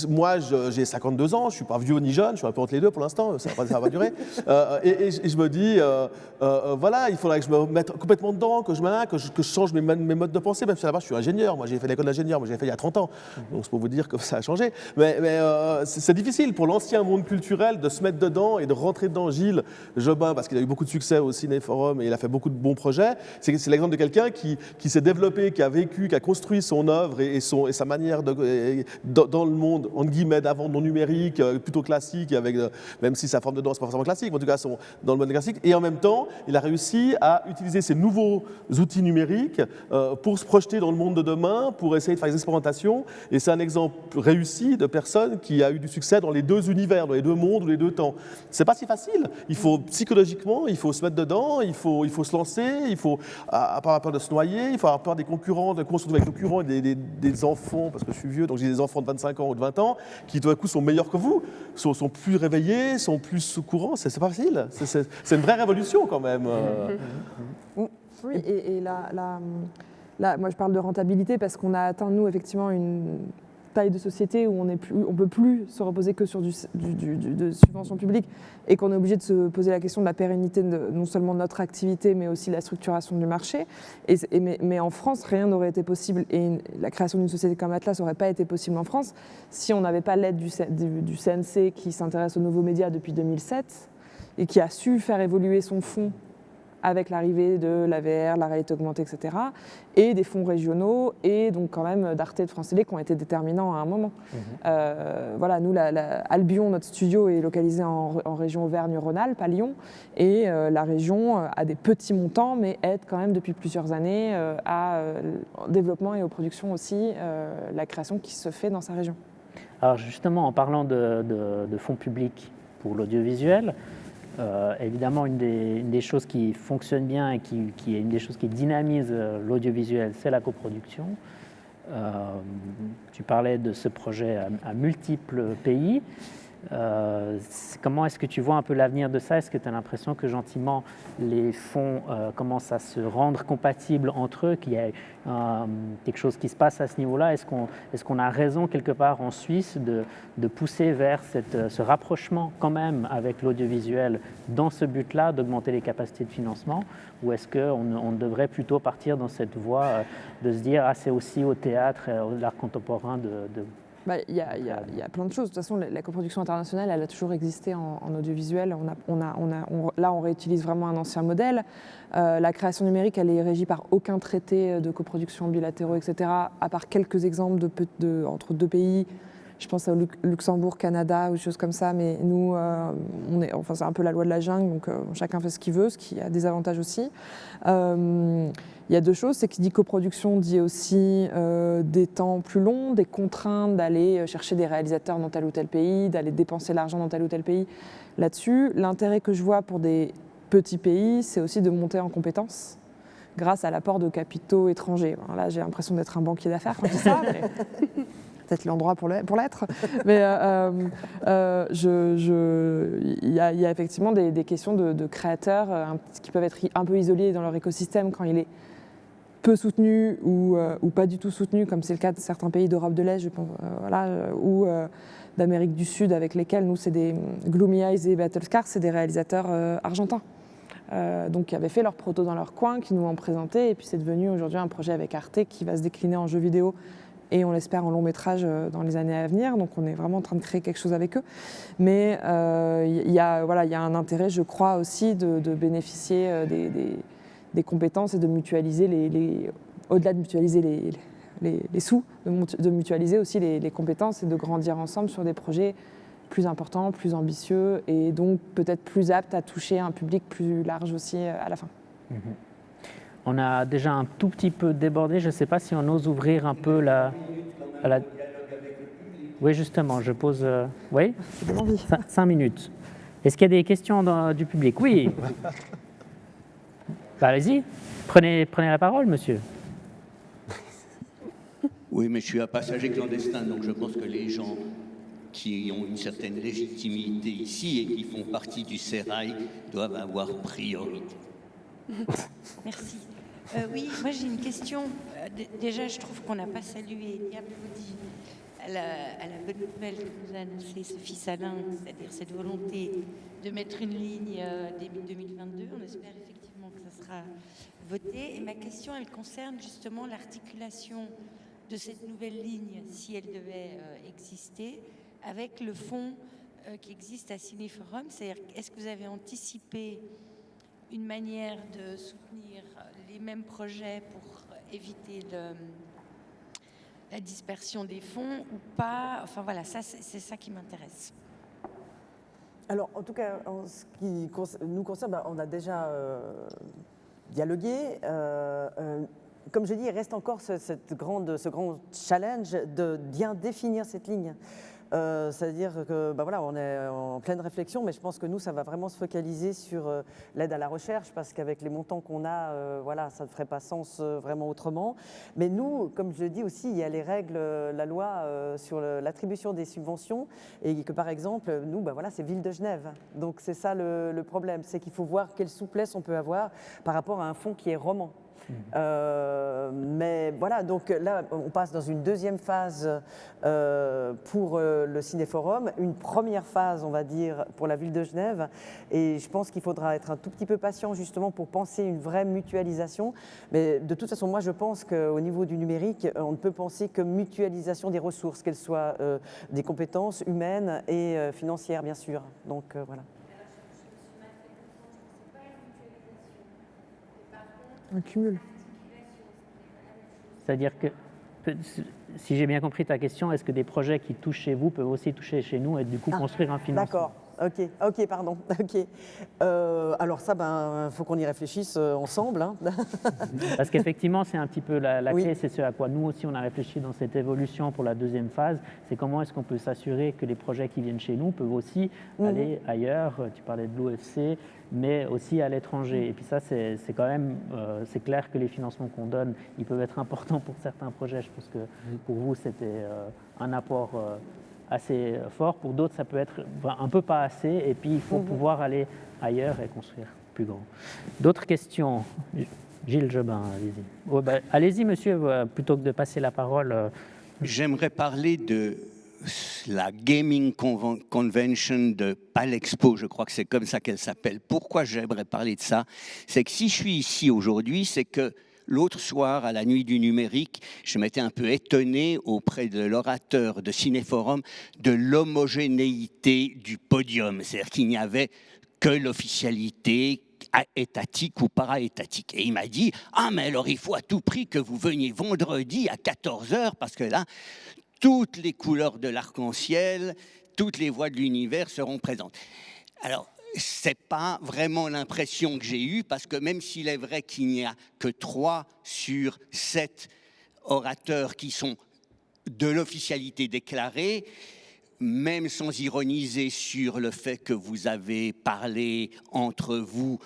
moi j'ai 52 ans, je suis pas vieux ni jeune, je suis un peu entre les deux pour l'instant, ça va durer. Et je me dis, voilà, il faudrait que je me mette complètement dedans, que je change mes modes de pensée, même si là-bas je suis ingénieur, moi j'ai fait l'école d'ingénieur, moi j'ai fait il y a 30 ans, donc c'est pour vous dire que ça a changé. Mais c'est difficile pour l'ancien monde culturel de se mettre dedans et de rentrer dedans. Gilles Jobin, parce qu'il a eu beaucoup de succès au Cinéforum et il a fait beaucoup de bons projets, c'est l'exemple de quelqu'un qui s'est développé, qui a vécu, qui a construit son œuvre et sa manière dans le monde, entre guillemets, d'avant, non numérique, plutôt classique, avec, même si sa forme de danse n'est pas forcément classique, mais en tout cas dans le mode classique. Et en même temps, il a réussi à utiliser ces nouveaux outils numériques pour se projeter dans le monde de demain, pour essayer de faire des expérimentations. Et c'est un exemple réussi de personne qui a eu du succès dans les deux univers, dans les deux mondes ou les deux temps. C'est pas si facile. Il faut psychologiquement, il faut se mettre dedans, il faut se lancer, il faut avoir peur de se noyer, il faut avoir peur des concurrents, de construire avec des concurrents, des enfants, parce que je suis vieux, donc j'ai des enfants de 25 ans ou de 20 ans qui tout à coup sont meilleurs que vous, sont plus réveillés, sont plus courants. C'est pas facile. C'est une vraie révolution quand même. Oui, et là, moi je parle de rentabilité parce qu'on a atteint, nous, effectivement, une taille de société où on ne peut plus se reposer que sur de subventions publiques et qu'on est obligé de se poser la question de la pérennité de non seulement de notre activité mais aussi de la structuration du marché. Mais en France, rien n'aurait été possible et la création d'une société comme Atlas n'aurait pas été possible en France si on n'avait pas l'aide du CNC qui s'intéresse aux nouveaux médias depuis 2007 et qui a su faire évoluer son fonds avec l'arrivée de la VR, la réalité augmentée, etc., et des fonds régionaux, et donc quand même d'Arte et de France Télé qui ont été déterminants à un moment. Voilà, nous, Albion, notre studio, est localisé en région Auvergne-Rhône-Alpes, à Lyon, et la région a des petits montants, mais aide quand même depuis plusieurs années au développement et aux productions aussi, la création qui se fait dans sa région. Alors justement, en parlant de fonds publics pour l'audiovisuel, évidemment, une des choses qui fonctionne bien et qui est une des choses qui dynamise l'audiovisuel, c'est la coproduction. Tu parlais de ce projet à multiples pays. Comment est-ce que tu vois un peu l'avenir de ça? Est-ce que tu as l'impression que gentiment les fonds commencent à se rendre compatibles entre eux, qu'il y a quelque chose qui se passe à ce niveau-là? Est-ce qu'on a raison quelque part en Suisse de pousser vers ce rapprochement quand même avec l'audiovisuel dans ce but-là, d'augmenter les capacités de financement? Ou est-ce qu'on devrait plutôt partir dans cette voie de se dire c'est aussi au théâtre, à l'art contemporain de Il y a plein de choses. De toute façon, la coproduction internationale, elle a toujours existé en audiovisuel. Là, on réutilise vraiment un ancien modèle. La création numérique, elle est régie par aucun traité de coproduction bilatéraux, etc., à part quelques exemples entre deux pays. Je pense au Luxembourg, Canada, ou des choses comme ça. Mais nous, c'est un peu la loi de la jungle, donc chacun fait ce qu'il veut, ce qui a des avantages aussi. Il y a deux choses, c'est qu'il dit coproduction, dit aussi des temps plus longs, des contraintes d'aller chercher des réalisateurs dans tel ou tel pays, d'aller dépenser l'argent dans tel ou tel pays. Là-dessus, l'intérêt que je vois pour des petits pays, c'est aussi de monter en compétences grâce à l'apport de capitaux étrangers. Alors là, j'ai l'impression d'être un banquier d'affaires quand je dis ça, mais peut-être l'endroit pour l'être. Mais il y a effectivement des questions de créateurs qui peuvent être un peu isolés dans leur écosystème quand il est peu soutenu ou pas du tout soutenu, comme c'est le cas de certains pays d'Europe de l'Est, je pense, ou d'Amérique du Sud, avec lesquels nous, c'est des Gloomy Eyes et Battlescar, c'est des réalisateurs argentins. Donc qui avaient fait leur proto dans leur coin, qui nous ont présenté, et puis c'est devenu aujourd'hui un projet avec Arte qui va se décliner en jeux vidéo et on l'espère en long métrage dans les années à venir. Donc on est vraiment en train de créer quelque chose avec eux. Mais il y a un intérêt, je crois, aussi de bénéficier des compétences et de mutualiser au-delà de mutualiser les sous, de mutualiser aussi les compétences et de grandir ensemble sur des projets plus importants, plus ambitieux et donc peut-être plus aptes à toucher un public plus large aussi à la fin. On a déjà un tout petit peu débordé. Je ne sais pas si on ose ouvrir un peu Oui, justement, je pose... Oui, 5 minutes. Est-ce qu'il y a des questions du public? Oui. Bah, allez-y, prenez la parole, monsieur. Oui, mais je suis un passager clandestin, donc je pense que les gens qui ont une certaine légitimité ici et qui font partie du sérail doivent avoir priorité. Merci. Oui, moi j'ai une question. Déjà, je trouve qu'on n'a pas salué ni applaudi à la bonne nouvelle que nous a annoncée Sophie Salin, c'est-à-dire cette volonté de mettre une ligne début 2022. On espère effectivement que ça sera voté. Et ma question, elle concerne justement l'articulation de cette nouvelle ligne, si elle devait exister, avec le fonds qui existe à Cinéforum. C'est-à-dire, est-ce que vous avez anticipé une manière de soutenir les mêmes projets pour éviter la dispersion des fonds ou pas? Enfin voilà, c'est ça qui m'intéresse. Alors, en tout cas, en ce qui nous concerne, on a déjà dialogué. Comme je dis, il reste encore ce grand challenge de bien définir cette ligne. C'est-à-dire que voilà, on est en pleine réflexion, mais je pense que nous, ça va vraiment se focaliser sur l'aide à la recherche, parce qu'avec les montants qu'on a, voilà, ça ne ferait pas sens vraiment autrement. Mais nous, comme je le dis aussi, il y a les règles, la loi sur l'attribution des subventions, et que par exemple, nous, voilà, c'est Ville de Genève. Donc c'est ça le problème, c'est qu'il faut voir quelle souplesse on peut avoir par rapport à un fonds qui est roman. Mais voilà, donc là, on passe dans une deuxième phase pour le Cinéforum, une première phase, on va dire, pour la Ville de Genève. Et je pense qu'il faudra être un tout petit peu patient, justement, pour penser une vraie mutualisation. Mais de toute façon, moi, je pense qu'au niveau du numérique, on ne peut penser que mutualisation des ressources, qu'elles soient des compétences humaines et financières, bien sûr. Donc voilà. Un cumul. C'est-à-dire que, si j'ai bien compris ta question, est-ce que des projets qui touchent chez vous peuvent aussi toucher chez nous et du coup construire un financement? D'accord. Ok, pardon. Ok. Alors ça, faut qu'on y réfléchisse ensemble. Hein. Parce qu'effectivement, c'est un petit peu la Oui. clé, c'est ce à quoi nous aussi on a réfléchi dans cette évolution pour la deuxième phase, c'est comment est-ce qu'on peut s'assurer que les projets qui viennent chez nous peuvent aussi aller ailleurs. Tu parlais de l'OFC, mais aussi à l'étranger. Et puis ça, c'est quand même, c'est clair que les financements qu'on donne, ils peuvent être importants pour certains projets. Je pense que pour vous, c'était un apport assez fort. Pour d'autres, ça peut être un peu pas assez. Et puis, il faut pouvoir aller ailleurs et construire plus grand. D'autres questions? Gilles Jobin, allez-y. Allez-y, monsieur, plutôt que de passer la parole. J'aimerais parler de la Gaming Convention de Palexpo, je crois que c'est comme ça qu'elle s'appelle. Pourquoi j'aimerais parler de ça? C'est que si je suis ici aujourd'hui, c'est que l'autre soir, à la nuit du numérique, je m'étais un peu étonné auprès de l'orateur de Cinéforum de l'homogénéité du podium. C'est-à-dire qu'il n'y avait que l'officialité étatique ou para-étatique. Et il m'a dit « Ah, mais alors il faut à tout prix que vous veniez vendredi à 14h, parce que là, toutes les couleurs de l'arc-en-ciel, toutes les voix de l'univers seront présentes. » Alors, ce n'est pas vraiment l'impression que j'ai eue, parce que même s'il est vrai qu'il n'y a que 3 sur 7 orateurs qui sont de l'officialité déclarée, même sans ironiser sur le fait que vous avez parlé entre vous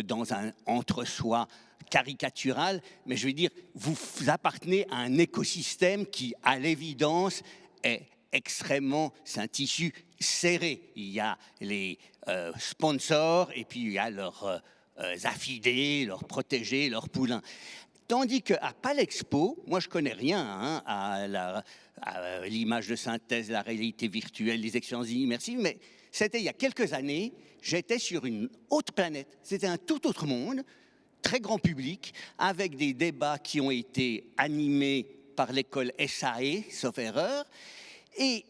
dans un entre-soi caricatural, mais je veux dire, vous appartenez à un écosystème qui, à l'évidence, est extrêmement, c'est un tissu serré. Il y a les sponsors et puis il y a leurs affidés, leurs protégés, leurs poulains. Tandis qu'à Palexpo, moi je connais rien à l'image de synthèse, la réalité virtuelle, les expériences immersives, mais c'était il y a quelques années, j'étais sur une autre planète. C'était un tout autre monde, très grand public, avec des débats qui ont été animés par l'école SAE, sauf erreur. Et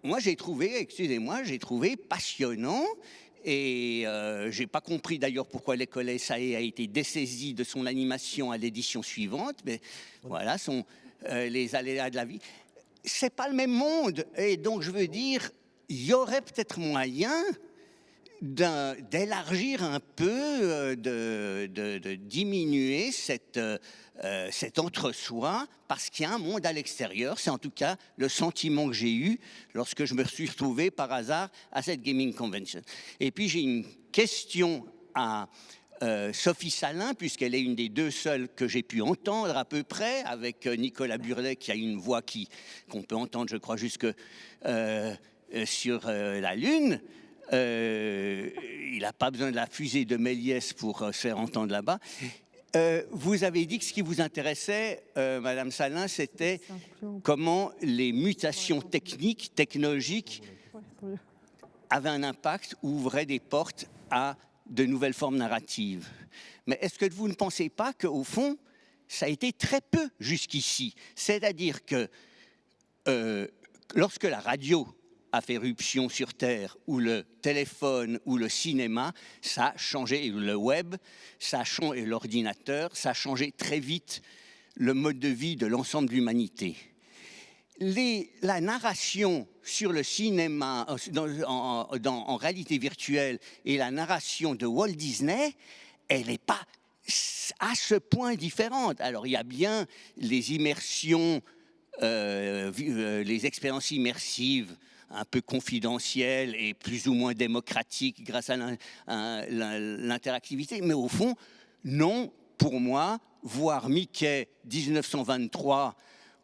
moi, j'ai trouvé passionnant. Et j'ai pas compris d'ailleurs pourquoi l'école SAE a été dessaisie de son animation à l'édition suivante, mais voilà, sont les aléas de la vie. C'est pas le même monde, et donc je veux dire, il y aurait peut-être moyen d'élargir un peu, de diminuer cet entre-soi, parce qu'il y a un monde à l'extérieur. C'est en tout cas le sentiment que j'ai eu lorsque je me suis retrouvé par hasard à cette Gaming Convention. Et puis j'ai une question à Sophie Salin, puisqu'elle est une des deux seules que j'ai pu entendre à peu près, avec Nicolas Burlet qui a une voix qu'on peut entendre, je crois, jusque sur la Lune. Il n'a pas besoin de la fusée de Méliès pour se faire entendre là-bas. Vous avez dit que ce qui vous intéressait, Madame Salin, c'était comment les mutations technologiques avaient un impact, ouvraient des portes à de nouvelles formes narratives. Mais est-ce que vous ne pensez pas qu'au fond, ça a été très peu jusqu'ici? C'est-à-dire que lorsque la radio a fait éruption sur Terre, ou le téléphone, ou le cinéma, ça a changé, le web, et l'ordinateur, ça a changé très vite le mode de vie de l'ensemble de l'humanité. La narration sur le cinéma, en réalité virtuelle, et la narration de Walt Disney, elle n'est pas à ce point différente. Alors, il y a bien les immersions, les expériences immersives, un peu confidentielles et plus ou moins démocratiques grâce à l'interactivité. Mais au fond, non, pour moi, voir Mickey 1923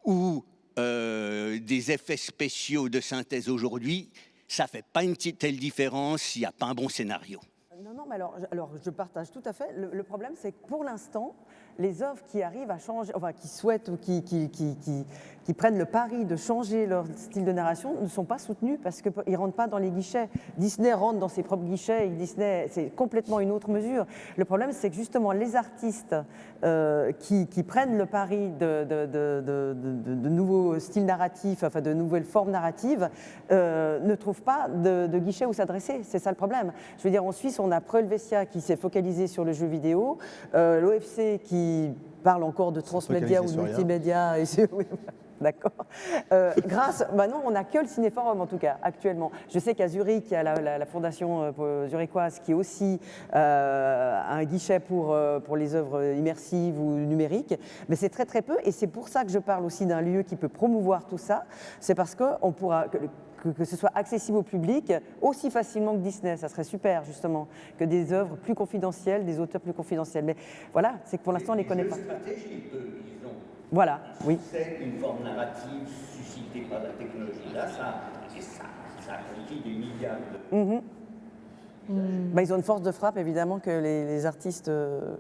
ou des effets spéciaux de synthèse aujourd'hui, ça ne fait pas une telle différence s'il n'y a pas un bon scénario. Non, mais alors je partage tout à fait. Le problème, c'est que pour l'instant, les œuvres qui arrivent à changer, enfin qui souhaitent ou qui prennent le pari de changer leur style de narration ne sont pas soutenues parce qu'ils ne rentrent pas dans les guichets. Disney rentre dans ses propres guichets et Disney, c'est complètement une autre mesure. Le problème, c'est que justement les artistes qui prennent le pari de nouveaux styles narratifs, enfin de nouvelles formes narratives, ne trouvent pas de guichet où s'adresser. C'est ça le problème. Je veux dire, en Suisse, on a Prelvesia qui s'est focalisé sur le jeu vidéo, l'OFC qui parle encore de transmédia ou de multimédia. D'accord. Non, on n'a que le Cinéforum en tout cas actuellement. Je sais qu'à Zurich, il y a la fondation zurichoise qui est aussi un guichet pour les œuvres immersives ou numériques, mais c'est très très peu. Et c'est pour ça que je parle aussi d'un lieu qui peut promouvoir tout ça. C'est parce qu'on pourra que ce soit accessible au public aussi facilement que Disney. Ça serait super justement que des œuvres plus confidentielles, des auteurs plus confidentiels. Mais voilà, c'est que pour l'instant on ne les connaît pas. Voilà, oui. C'est une forme narrative suscitée par la technologie. Là, ça a conquis des milliards de... Ils ont une force de frappe, évidemment, que les artistes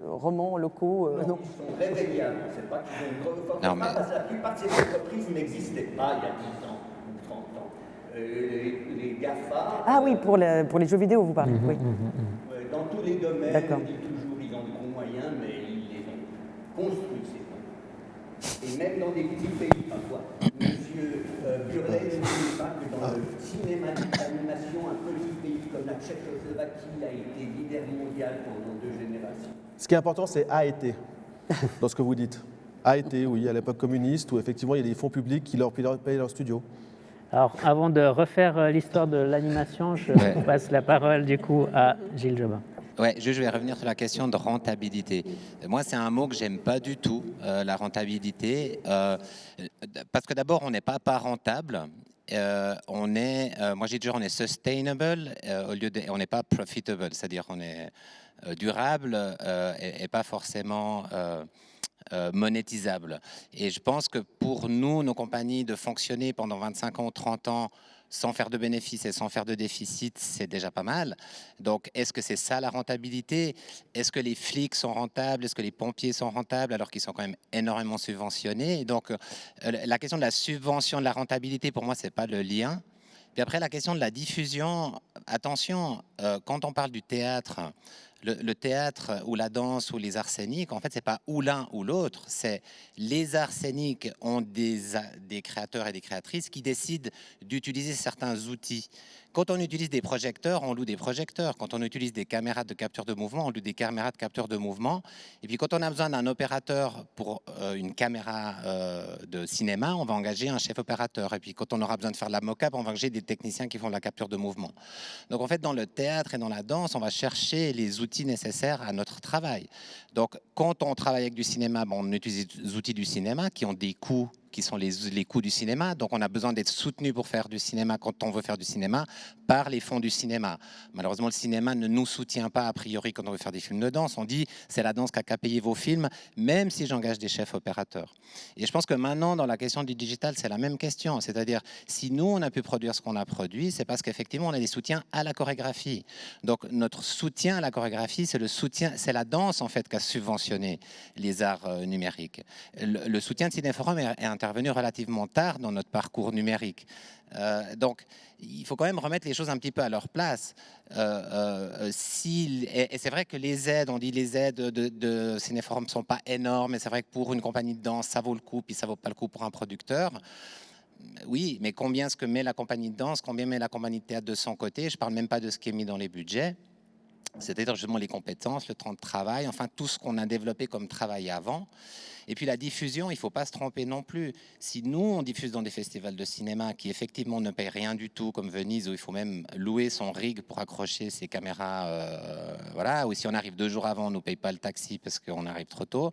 romans, locaux... non. Ils sont réveillables. C'est pas qu'ils ont une force de frappe, parce que la plupart de ces entreprises n'existaient pas il y a 10 ans ou 30 ans. Les GAFA... Ah oui, pour les jeux vidéo, vous parlez. Oui. Dans tous les domaines, on dit toujours qu'ils ont de gros moyens, mais ils les ont construits, ces moyens. Et même dans des petits pays, parfois. Monsieur Burlet ne dit pas que dans le cinéma d'animation, un petit pays comme la Tchécoslovaquie a été leader mondial pendant 2 générations. Ce qui est important, c'est a été, dans ce que vous dites. A été, oui, à l'époque communiste, où effectivement il y a des fonds publics qui leur payent leur studio. Alors, avant de refaire l'histoire de l'animation, je passe la parole du coup à Gilles Jobin. Ouais, je vais revenir sur la question de rentabilité. Moi, c'est un mot que j'aime pas du tout, la rentabilité, parce que d'abord, on n'est pas rentable. Moi, j'ai dit on est sustainable au lieu de, on n'est pas profitable, c'est-à-dire on est durable et pas forcément monétisable. Et je pense que pour nous, nos compagnies, de fonctionner pendant 25 ans ou 30 ans sans faire de bénéfices et sans faire de déficit, c'est déjà pas mal. Donc, est-ce que c'est ça la rentabilité? Est-ce que les flics sont rentables? Est-ce que les pompiers sont rentables alors qu'ils sont quand même énormément subventionnés? Donc, la question de la subvention, de la rentabilité, pour moi, c'est pas le lien. Puis après, la question de la diffusion, attention, quand on parle du théâtre, Le théâtre ou la danse ou les arts scéniques, en fait, c'est pas ou l'un ou l'autre. C'est les arts scéniques ont des créateurs et des créatrices qui décident d'utiliser certains outils. Quand on utilise des projecteurs, on loue des projecteurs. Quand on utilise des caméras de capture de mouvement, on loue des caméras de capture de mouvement. Et puis quand on a besoin d'un opérateur pour une caméra de cinéma, on va engager un chef opérateur. Et puis quand on aura besoin de faire de la mock-up, on va engager des techniciens qui font de la capture de mouvement. Donc en fait, dans le théâtre et dans la danse, on va chercher les outils nécessaires à notre travail. Donc quand on travaille avec du cinéma, on utilise les outils du cinéma qui ont des coûts qui sont les coûts du cinéma. Donc on a besoin d'être soutenu pour faire du cinéma quand on veut faire du cinéma par les fonds du cinéma. Malheureusement, le cinéma ne nous soutient pas a priori quand on veut faire des films de danse. On dit c'est la danse qui a qu'à payer vos films, même si j'engage des chefs opérateurs. Et je pense que maintenant, dans la question du digital, c'est la même question. C'est-à-dire, si nous, on a pu produire ce qu'on a produit, c'est parce qu'effectivement, on a des soutiens à la chorégraphie. Donc notre soutien à la chorégraphie, c'est la danse en fait qui a subventionné les arts numériques. Le soutien de Cinéforum est intervenu relativement tard dans notre parcours numérique. Donc, il faut quand même remettre les choses un petit peu à leur place. Et c'est vrai que les aides, on dit les aides de Cinéforum ne sont pas énormes, et c'est vrai que pour une compagnie de danse, ça vaut le coup, puis ça ne vaut pas le coup pour un producteur. Oui, mais combien ce que met la compagnie de danse, combien met la compagnie de théâtre de son côté? Je ne parle même pas de ce qui est mis dans les budgets. C'est-à-dire justement les compétences, le temps de travail, enfin tout ce qu'on a développé comme travail avant. Et puis la diffusion, il ne faut pas se tromper non plus. Si nous, on diffuse dans des festivals de cinéma qui effectivement ne payent rien du tout, comme Venise, où il faut même louer son rig pour accrocher ses caméras, voilà, ou si on arrive 2 jours avant, on ne nous paye pas le taxi parce qu'on arrive trop tôt,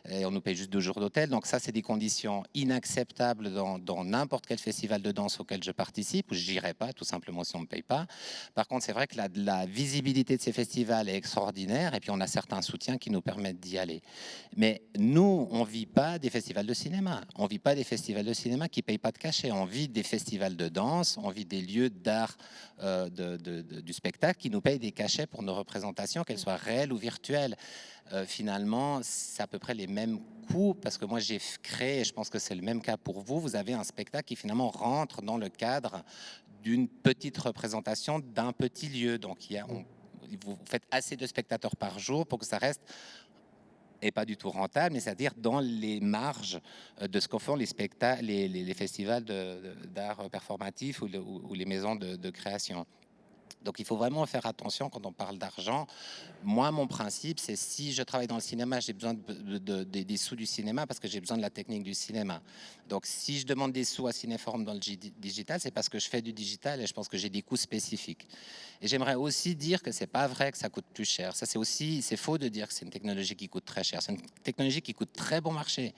et on nous paye juste 2 jours d'hôtel. Donc ça, c'est des conditions inacceptables dans n'importe quel festival de danse auquel je participe, où je n'irai pas, tout simplement si on ne me paye pas. Par contre, c'est vrai que la visibilité de ces festivals est extraordinaire, et puis on a certains soutiens qui nous permettent d'y aller. Mais nous, on ne vit pas des festivals de cinéma. On ne vit pas des festivals de cinéma qui ne payent pas de cachet. On vit des festivals de danse, on vit des lieux d'art du spectacle qui nous payent des cachets pour nos représentations, qu'elles soient réelles ou virtuelles. Finalement, c'est à peu près les mêmes coûts, parce que moi j'ai créé, et je pense que c'est le même cas pour vous, vous avez un spectacle qui finalement rentre dans le cadre d'une petite représentation d'un petit lieu. Donc vous faites assez de spectateurs par jour pour que ça reste et pas du tout rentable, mais c'est-à-dire dans les marges de ce qu'en font les festivals d'art performatif ou les maisons de création. Donc il faut vraiment faire attention quand on parle d'argent. Moi, mon principe, c'est si je travaille dans le cinéma, j'ai besoin des sous du cinéma parce que j'ai besoin de la technique du cinéma. Donc si je demande des sous à Cinéforum dans le digital, c'est parce que je fais du digital et je pense que j'ai des coûts spécifiques. Et j'aimerais aussi dire que c'est pas vrai que ça coûte plus cher. Ça, c'est faux de dire que c'est une technologie qui coûte très cher. C'est une technologie qui coûte très bon marché.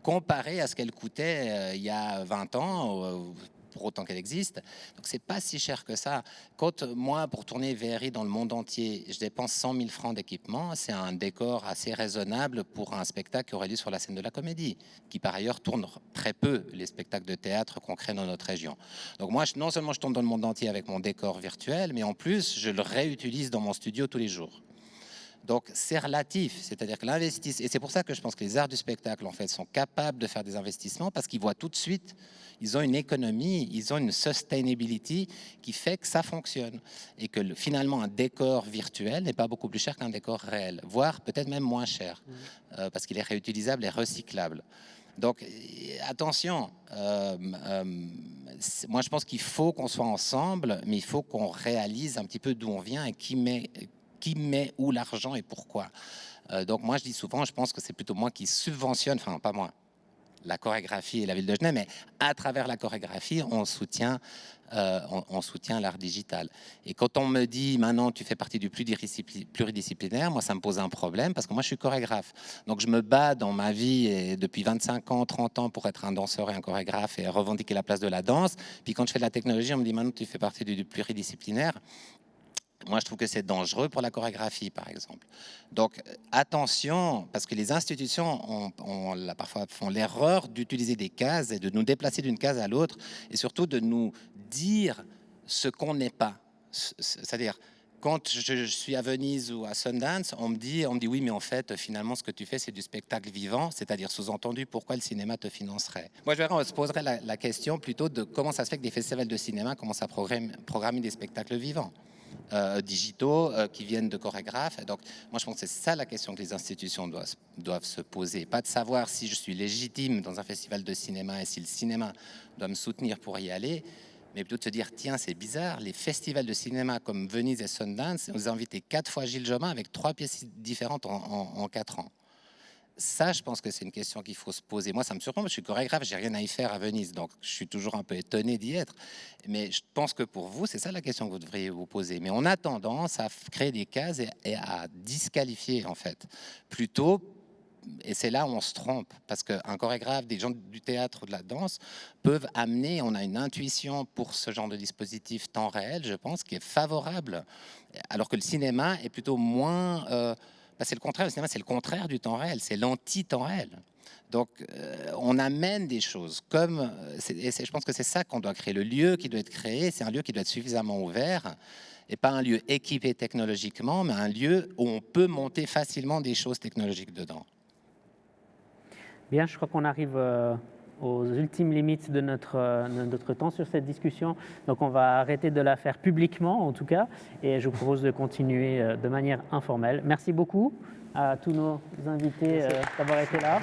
Comparé à ce qu'elle coûtait il y a 20 ans, pour autant qu'elle existe. Donc c'est pas si cher que ça. Quand moi, pour tourner VRI dans le monde entier, je dépense 100 000 francs d'équipement, c'est un décor assez raisonnable pour un spectacle qui aurait lieu sur la scène de la Comédie, qui par ailleurs tourne très peu les spectacles de théâtre qu'on crée dans notre région. Donc moi, non seulement je tourne dans le monde entier avec mon décor virtuel, mais en plus, je le réutilise dans mon studio tous les jours. Donc c'est relatif, c'est-à-dire que l'investissement, et c'est pour ça que je pense que les arts du spectacle en fait sont capables de faire des investissements parce qu'ils voient tout de suite, ils ont une économie, ils ont une sustainability qui fait que ça fonctionne et que finalement un décor virtuel n'est pas beaucoup plus cher qu'un décor réel, voire peut-être même moins cher parce qu'il est réutilisable et recyclable. Donc attention, moi je pense qu'il faut qu'on soit ensemble, mais il faut qu'on réalise un petit peu d'où on vient et qui met où l'argent et pourquoi. Donc moi je dis souvent, je pense que c'est plutôt moi qui subventionne, enfin pas moi, la chorégraphie et la ville de Genève, mais à travers la chorégraphie, on soutient l'art digital. Et quand on me dit maintenant tu fais partie du pluridisciplinaire, moi ça me pose un problème parce que moi je suis chorégraphe. Donc je me bats dans ma vie et depuis 25 ans, 30 ans pour être un danseur et un chorégraphe et revendiquer la place de la danse. Puis quand je fais de la technologie, on me dit maintenant tu fais partie du pluridisciplinaire. Moi, je trouve que c'est dangereux pour la chorégraphie, par exemple. Donc, attention, parce que les institutions parfois font l'erreur d'utiliser des cases et de nous déplacer d'une case à l'autre, et surtout de nous dire ce qu'on n'est pas. C'est-à-dire, quand je suis à Venise ou à Sundance, on me dit oui, mais en fait, finalement, ce que tu fais, c'est du spectacle vivant, c'est-à-dire sous-entendu, pourquoi le cinéma te financerait? Moi, on se poserait la question plutôt de comment ça se fait que des festivals de cinéma commencent à programmer des spectacles vivants. digitaux qui viennent de chorégraphes. Et donc, moi, je pense que c'est ça la question que les institutions doivent se poser. Pas de savoir si je suis légitime dans un festival de cinéma et si le cinéma doit me soutenir pour y aller, mais plutôt de se dire, tiens, c'est bizarre, les festivals de cinéma comme Venise et Sundance, nous ont invité 4 fois Gilles Jobin avec 3 pièces différentes en 4 ans. Ça, je pense que c'est une question qu'il faut se poser. Moi, ça me surprend, parce que je suis chorégraphe, j'ai rien à y faire à Venise, donc je suis toujours un peu étonné d'y être. Mais je pense que pour vous, c'est ça la question que vous devriez vous poser. Mais on a tendance à créer des cases et à disqualifier, en fait. Plutôt, et c'est là où on se trompe, parce qu'un chorégraphe, des gens du théâtre ou de la danse peuvent amener, on a une intuition pour ce genre de dispositif temps réel, je pense, qui est favorable, alors que le cinéma est plutôt moins... c'est le contraire, le cinéma, c'est le contraire du temps réel, c'est l'anti-temps réel. Donc, on amène des choses comme... je pense que c'est ça qu'on doit créer. Le lieu qui doit être créé, c'est un lieu qui doit être suffisamment ouvert, et pas un lieu équipé technologiquement, mais un lieu où on peut monter facilement des choses technologiques dedans. Bien, je crois qu'on arrive aux ultimes limites de notre temps sur cette discussion. Donc on va arrêter de la faire publiquement, en tout cas, et je vous propose de continuer de manière informelle. Merci beaucoup à tous nos invités d'avoir été là.